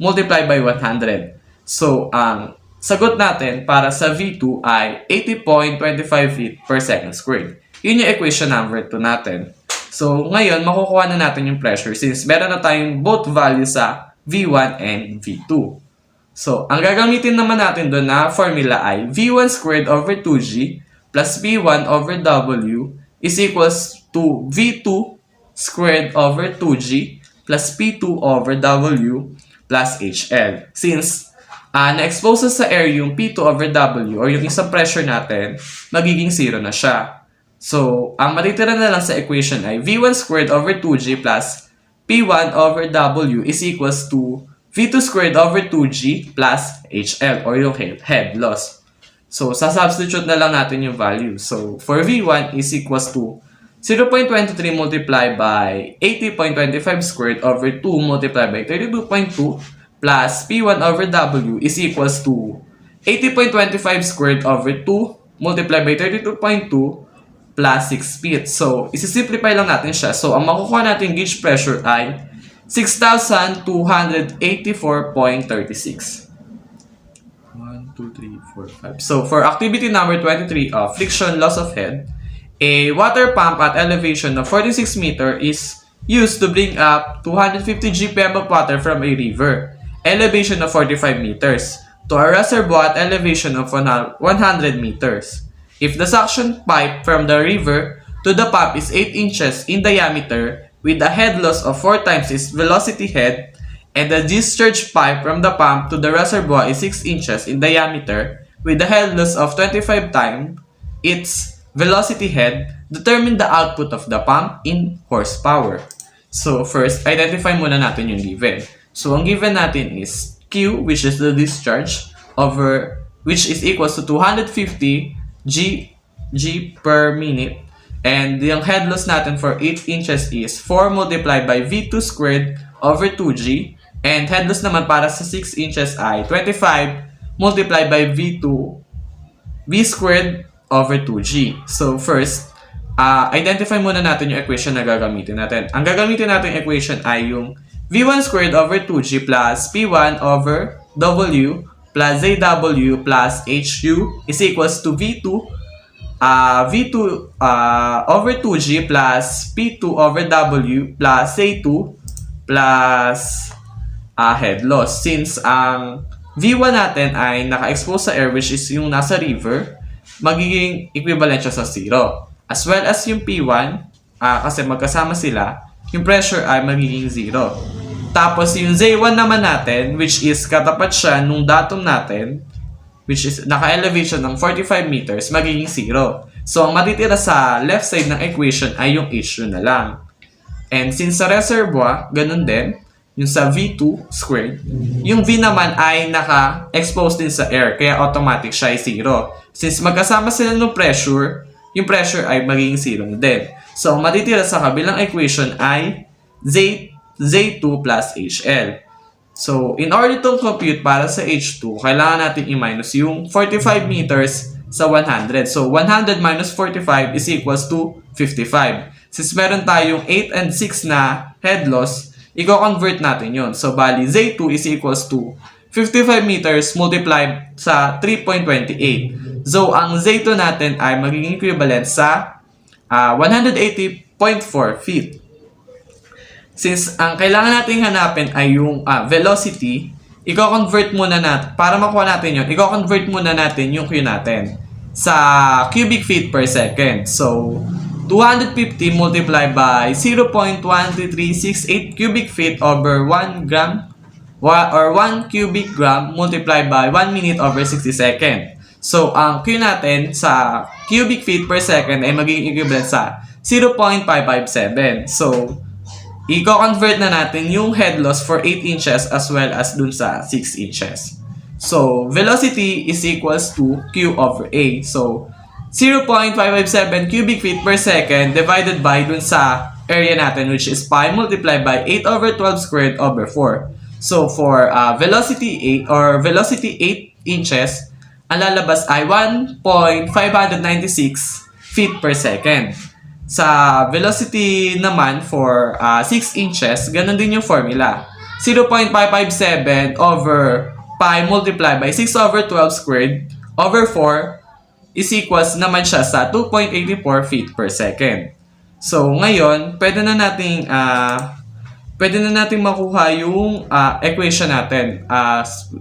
multiplied by 100. So, ang sagot natin para sa V2 ay 80.25 feet per second squared. Yun yung equation number 2 natin. So, ngayon, makukuha na natin yung pressure since meron na tayong both values sa V1 and V2. So, ang gagamitin naman natin doon na formula ay V1 squared over 2G plus V1 over W is equals to V2 squared over 2G plus P2 over W plus HL. Since na-expose sa air yung P2 over W or yung isang pressure natin, magiging 0 na siya. So, ang matitira na lang sa equation ay V1 squared over 2G plus P1 over W is equals to V2 squared over 2G plus HL or yung head loss. So, sa-substitute na lang natin yung value. So, for V1 is equals to 0.23 multiplied by 80.25 squared over 2 multiplied by 32.2 plus P1 over W is equals to 80.25 squared over 2 multiplied by 32.2 plus 6 feet. So, isi-simplify lang natin siya. So, ang makukuha natin gauge pressure ay 6,284.36. 1, 2, 3, 4, 5. So, for activity number 23 of friction loss of head, a water pump at elevation of 46 meter is used to bring up 250 GPM of water from a river, elevation of 45 meters, to a reservoir at elevation of 100 meters. If the suction pipe from the river to the pump is 8 inches in diameter with a head loss of 4 times its velocity head, and the discharge pipe from the pump to the reservoir is 6 inches in diameter with a head loss of 25 times its velocity head, determine the output of the pump in horsepower. So first, identify muna natin yung given. So ang given natin is Q, which is the discharge, over which is equals to 250 G per minute. And yung head loss natin for 8 inches is 4 multiplied by V2 squared over 2G. And head loss naman para sa 6 inches ay 25 multiplied by V2 V squared over 2G. So first, identify muna natin yung equation na gagamitin natin. Ang gagamitin natin equation ay yung V1 squared over 2G plus P1 over W plus ZW plus HU is equals to V2 over 2G plus P2 over W plus A2 plus head loss. Since ang V1 natin ay naka-expose sa air which is yung nasa river, magiging equivalent siya sa 0. As well as yung P1, kasi magkasama sila, yung pressure ay magiging 0. Tapos yung Z1 naman natin, which is katapat siya nung datum natin, which is naka-elevation ng 45 meters, magiging 0. So, ang matitira sa left side ng equation ay yung H2 na lang. And since sa reservoir, ganun din, yung sa V2 squared, yung V naman ay naka-expose din sa air, kaya automatic siya ay 0. Since magkasama sila ng pressure, yung pressure ay magiging 0 din. So, ang matitira sa kabilang equation ay Z2 plus HL. So, in order to compute para sa H2, kailangan natin i-minus yung 45 meters sa 100. So, 100 minus 45 is equals to 55. Since meron tayong 8 and 6 na head loss, i-convert natin yun. So, bali, Z2 is equals to 55 meters multiplied sa 3.28. So, ang Z2 natin ay magiging equivalent sa 180.4 feet. Since ang kailangan natin hanapin ay yung velocity, i-convert muna natin, para makuha natin yun, i-convert muna natin yung Q natin sa cubic feet per second. So, 250 multiplied by 0.13368 cubic feet over 1 gram or 1 cubic gram multiplied by 1 minute over 60 seconds. So, ang Q natin sa cubic feet per second ay magiging equivalent sa 0.557. So, i-convert na natin yung head loss for 8 inches as well as dun sa 6 inches. So, velocity is equals to Q over A. So, 0.557 cubic feet per second divided by dun sa area natin, which is pi multiplied by 8 over 12 squared over 4. So, for velocity 8 or velocity 8 inches, ang lalabas ay 1.596 feet per second. Sa velocity naman for 6 inches, ganun din yung formula. 0.557 over pi multiplied by 6 over 12 squared over 4 is equals naman siya sa 2.84 feet per second. So, ngayon, pwede na nating makuha yung equation natin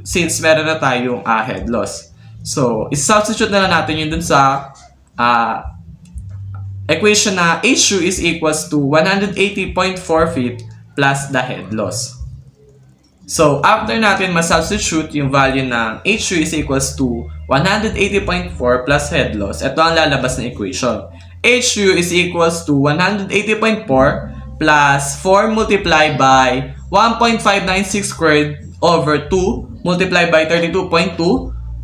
since meron na tayong head loss. So, i-substitute na lang natin yun dun sa equation na H2 is equals to 180.4 feet plus the head loss. So, after natin ma-substitute yung value ng H2 is equals to 180.4 plus head loss, ito ang lalabas na equation. H2 is equals to 180.4 plus 4 multiplied by 1.596 squared over 2 multiplied by 32.2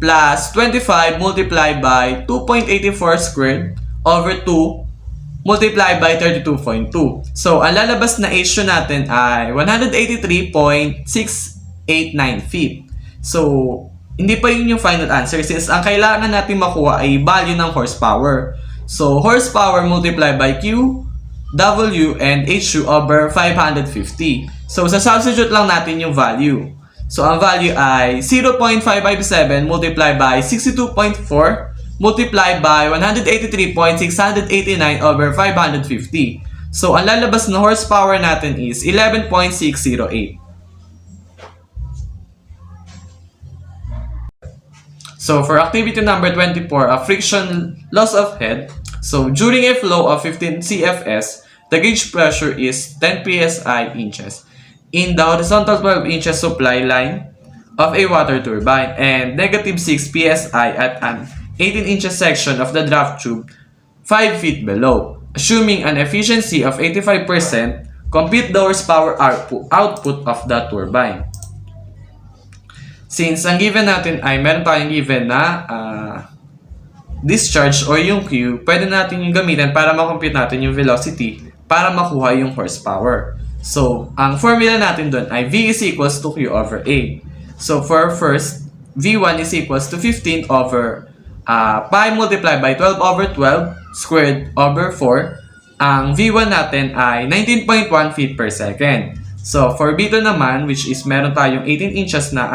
plus 25 multiplied by 2.84 squared over 2 multiplied by 32.2. So, ang lalabas na H2 natin ay 183.689 feet. So, hindi pa yun yung final answer since ang kailangan natin makuha ay value ng horsepower. So, horsepower multiplied by Q, W, and H2 over 550. So, sa-substitute lang natin yung value. So, ang value ay 0.557 multiplied by 62.4 multiplied by 183.689 over 550. So, ang lalabas na horsepower natin is 11.608. So, for activity number 24, a friction loss of head. So, during a flow of 15 CFS, the gauge pressure is 10 psi inches in the horizontal 12 inches supply line of a water turbine and negative 6 psi at an 18 inches section of the draft tube 5 feet below. Assuming an efficiency of 85%, compute the horsepower output of the turbine. Since ang given natin ay meron tayong given na discharge or yung Q, pwede natin yung gamitin para makompute natin yung velocity para makuha yung horsepower. So, ang formula natin doon ay V is equals to Q over A. So, for first, V1 is equals to 15 over pi multiplied by 12 over 12 squared over 4. Ang V1 natin ay 19.1 feet per second. So, for B2 naman, which is meron tayong 18 inches na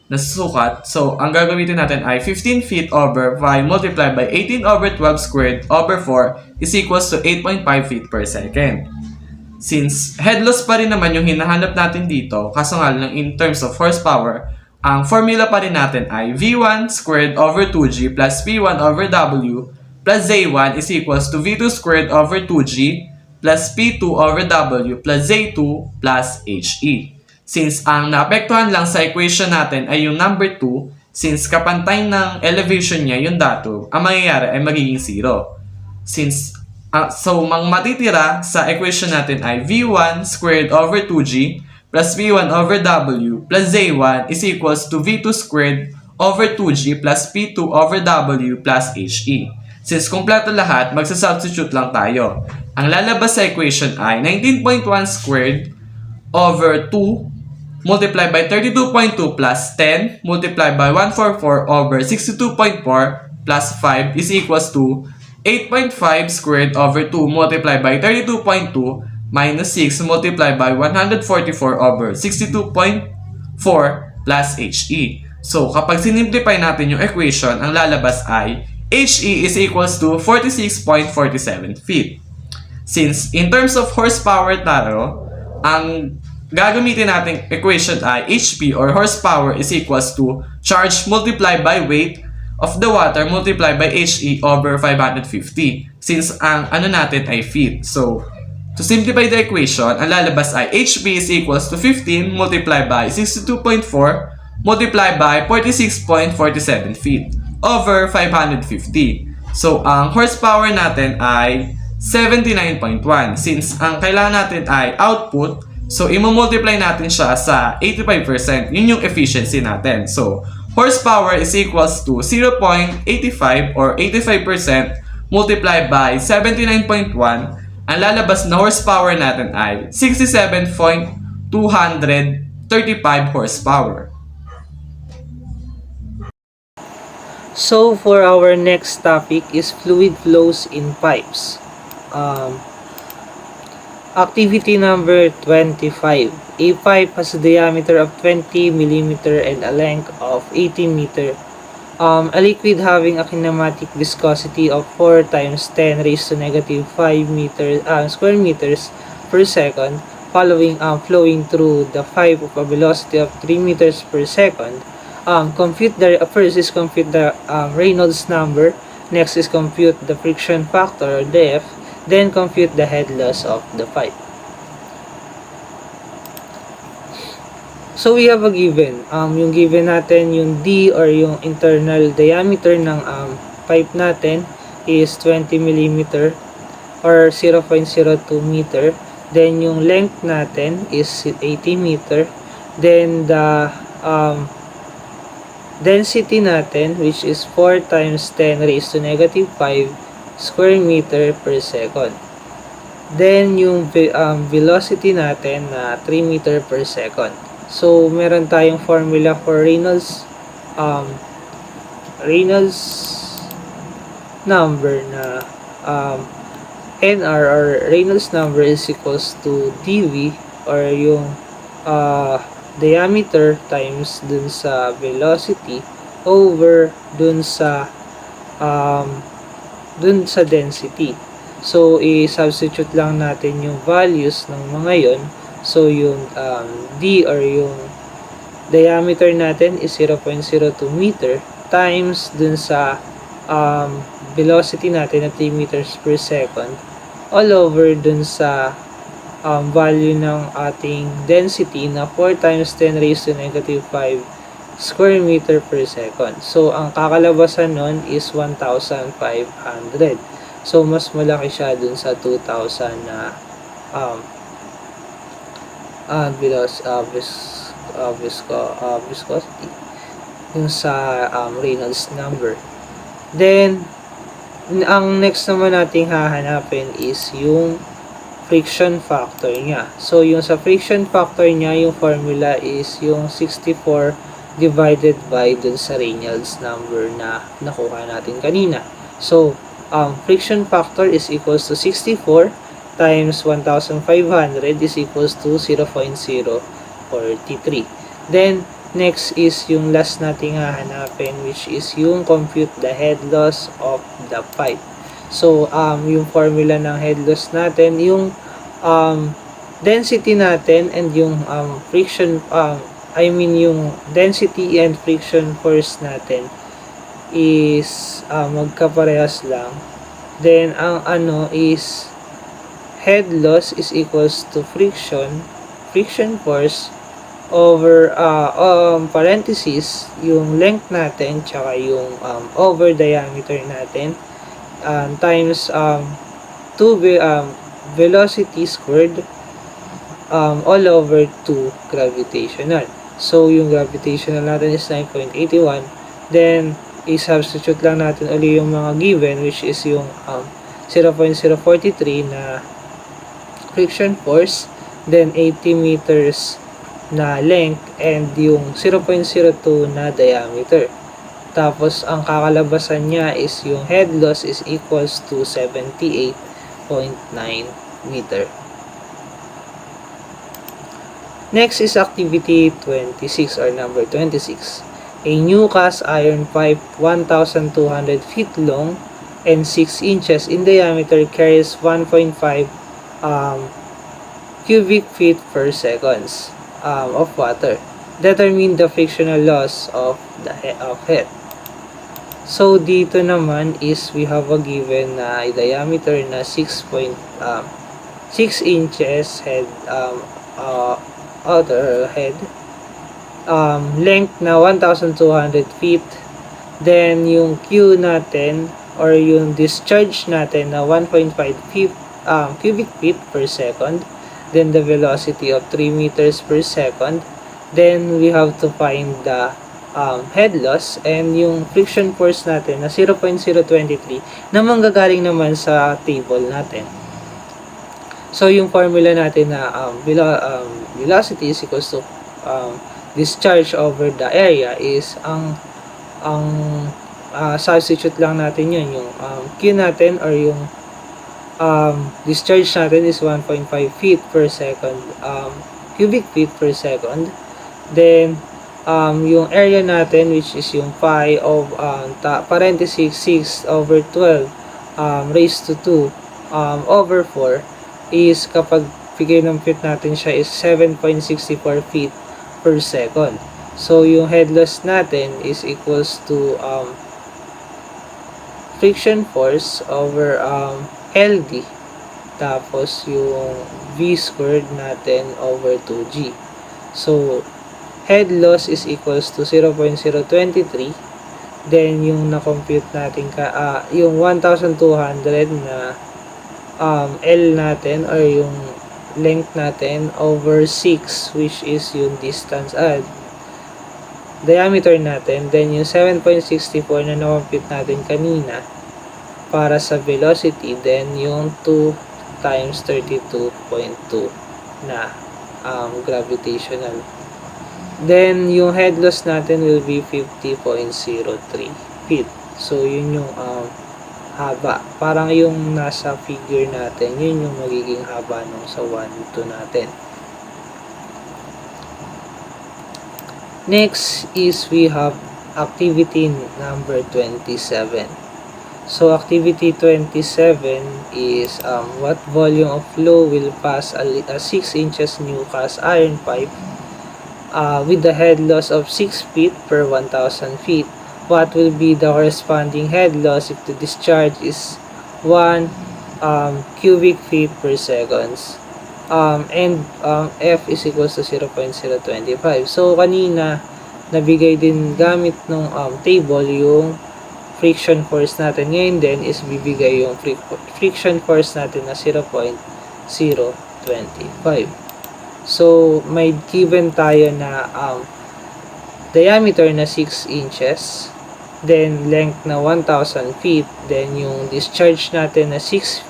nasusukat. So, ang gagamitin natin ay 15 feet over 5 multiplied by 18 over 12 squared over 4 is equals to 8.5 feet per second. Since head loss pa rin naman yung hinahanap natin dito, kaso nga lang in terms of horsepower, ang formula pa rin natin ay V1 squared over 2G plus P1 over W plus Z1 is equals to V2 squared over 2G plus P2 over W plus Z2 plus HE. Since ang naapektuhan lang sa equation natin ay yung number 2, since kapantay ng elevation niya yung dato, ang mangyayari ay magiging 0. Since so, ang matitira sa equation natin ay V1 squared over 2G plus V1 over W plus Z1 is equals to V2 squared over 2G plus P2 over W plus HE. Since kompleto lahat, magsasubstitute lang tayo. Ang lalabas sa equation ay 19.1 squared over 2 multiplied by 32.2 plus 10 multiplied by 144 over 62.4 plus 5 is equals to 8.5 squared over 2 multiplied by 32.2 minus 6 multiplied by 144 over 62.4 plus HE. So, kapag sinimplify natin yung equation, ang lalabas ay HE is equals to 46.47 feet. Since in terms of horsepower tayo, ang gagamitin nating equation ay HP or horsepower is equals to charge multiplied by weight of the water multiplied by HE over 550. Since ang ano natin ay feet. So, to simplify the equation, ang lalabas ay HP is equals to 15 multiplied by 62.4 multiplied by 46.47 feet over 550. So, ang horsepower natin ay 79.1. Since ang kailangan natin ay output, so i-multiply natin siya sa 85%. Yun yung efficiency natin. So, horsepower is equals to 0.85 or 85% multiplied by 79.1. Ang lalabas na horsepower natin ay 67.235 horsepower. So, for our next topic is fluid flows in pipes. Activity number 25. A pipe has a diameter of 20 mm and a length of 18 meter. A liquid having a kinematic viscosity of 4 times 10 raised to negative 5 square meters per second flowing through the pipe of a velocity of 3 meters per second. First is compute the Reynolds number. Next is compute the friction factor or dF. Then compute the head loss of the pipe. So we have a given. Yung given natin, yung D or yung internal diameter ng pipe natin is 20 mm or 0.02 meter. Then yung length natin is 80 meter. Then the density natin, which is 4 times 10 raised to negative 5 square meter per second. Then yung velocity natin na 3 meter per second. So meron tayong formula for Reynolds number na NR or Reynolds number is equals to dV or yung diameter times dun sa velocity over dun sa density. So, i-substitute lang natin yung values ng mga yon. So, yung D or yung diameter natin is 0.02 meter times dun sa velocity natin na 3 meters per second all over dun sa value ng ating density na 4 times 10 raised to negative 5 square meter per second. So, ang kakalabasan nun is 1,500. So, mas malaki siya dun sa 2,000 na viscosity yung sa Reynolds number. Then, ang next naman nating hahanapin is yung friction factor niya. So, yung sa friction factor niya, yung formula is yung 64 divided by dun sa Reynolds number na nakuha natin kanina. So, friction factor is equals to 64 times 1,500 is equals to 0.043. Then, next is yung last nating hahanapin, which is yung compute the head loss of the pipe. So, yung formula ng head loss natin, yung density natin and yung friction yung density and friction force natin is magkaparehas lang. Then, ang is head loss is equals to friction force over parenthesis yung length natin tsaka yung over diameter natin times 2 velocity squared all over 2 gravitational. So yung gravitational natin is 9.81. Then i-substitute lang natin uli yung mga given, which is yung 0.043 na friction force, then 80 meters na length, and yung 0.02 na diameter. Tapos ang kakalabasan niya is yung head loss is equals to 78.9 meter. Next is activity 26 or number 26. A new cast iron pipe 1,200 feet long and 6 inches in diameter carries 1.5 cubic feet per seconds of water. Determine the frictional loss of the head. So dito naman is we have a given na diameter na 6 inches head outer head, length na 1,200 feet, then yung Q natin or yung discharge natin na 1.5 cubic feet per second, then the velocity of 3 meters per second, then we have to find the head loss and yung friction force natin na 0.023 na manggagaling naman sa table natin. So yung formula natin na velocity is equals to discharge over the area is ang substitute lang natin yun, yung Q natin or yung discharge natin is 1.5 feet per second, cubic feet per second. Then yung area natin, which is yung pi of parenthesis 6 over 12 raised to 2 over 4 is kapag figure ng feet natin siya is 7.64 feet per second. So yung head loss natin is equals to friction force over LD, tapos yung V squared natin over 2G. So head loss is equals to 0.023. Then yung na-compute natin yung 1,200 na L natin or yung length natin over 6, which is yung distance diameter natin, then yung 7.64 na na-compute natin kanina para sa velocity, then yung 2 times 32.2 na gravitational. Then yung head loss natin will be 50.03 feet. So yun yung haba. Parang yung nasa figure natin, yun yung magiging haba nung sa 1, 2 natin. Next is we have activity number 27. So activity 27 is what volume of flow will pass a 6 inches new cast iron pipe with the head loss of 6 feet per 1,000 feet. What will be the corresponding head loss if the discharge is 1 cubic feet per seconds, and F is equals to 0.025. So kanina nabigay din gamit ng table yung friction force natin. Ngayon din is bibigay yung friction force natin na 0.025. So may given tayo na diameter na 6 inches, then length na 1,000 feet, then yung discharge natin na 6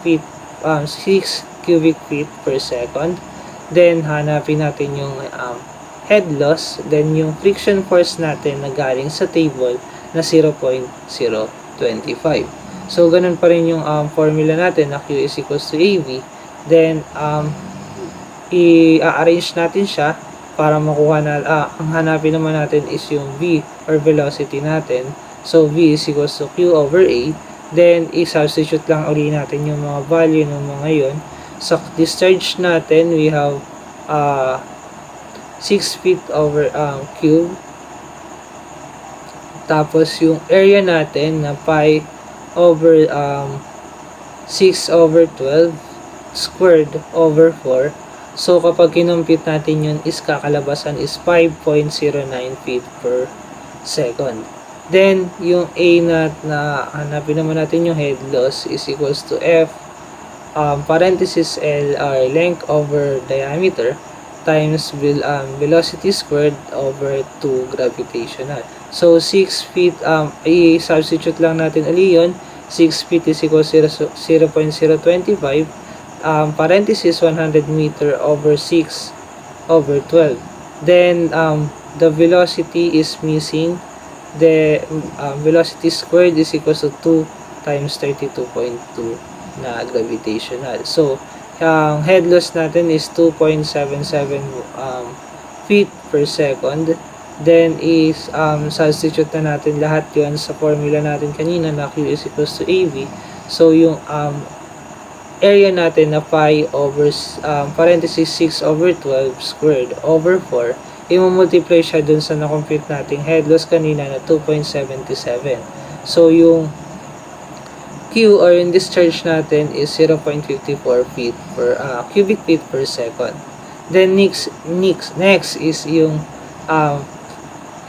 cubic feet per second, then hanapin natin yung head loss, then yung friction force natin na galing sa table na 0.025. So ganun pa rin yung formula natin na Q is equals to AV, then i-arrange natin siya para makuha na ang hanapin naman natin is yung V or velocity natin. So V is equals to Q over A. Then i-substitute lang uli natin yung mga value ng mga yon. Sa discharge natin we have 6 feet over cube. Tapos yung area natin na pi over 6 over 12 squared over 4. So kapag kinompute natin yun is kakalabasan is 5.09 feet per second. Then yung A na hanapin naman natin yung head loss is equals to F parenthesis L or length over diameter times velocity squared over 2 gravitational. So 6 feet, i-substitute lang natin uli yun. 6 feet is equal to 0.025 parenthesis 100 meter over 6 over 12. Then the velocity is missing. The velocity squared is equal to 2 times 32.2 na gravitational. So ang head loss natin is 2.77 feet per second. Then is substitute na natin lahat yon sa formula natin kanina na Q is equals to AV. So yung area natin na pi over parenthesis 6 over 12 squared over 4, i-multiply siya dun sa na-compute nating head loss kanina na 2.77. So yung Q or yung discharge natin is 0.54 feet per cubic feet per second. Then next is yung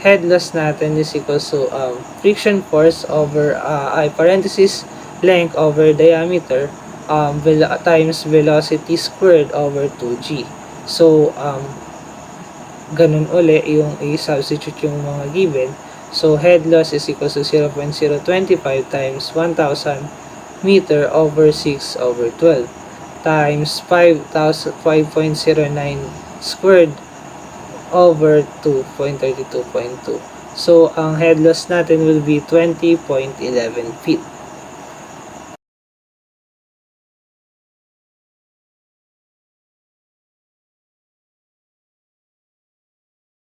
head loss natin is equals to friction force over parenthesis length over diameter times velocity squared over 2g. So ganun uli yung i-substitute yung mga given. So head loss is equals to 0.025 times 1,000 meter over 6 over 12 times 5.09 squared over 2.32.2. So ang head loss natin will be 20.11 feet.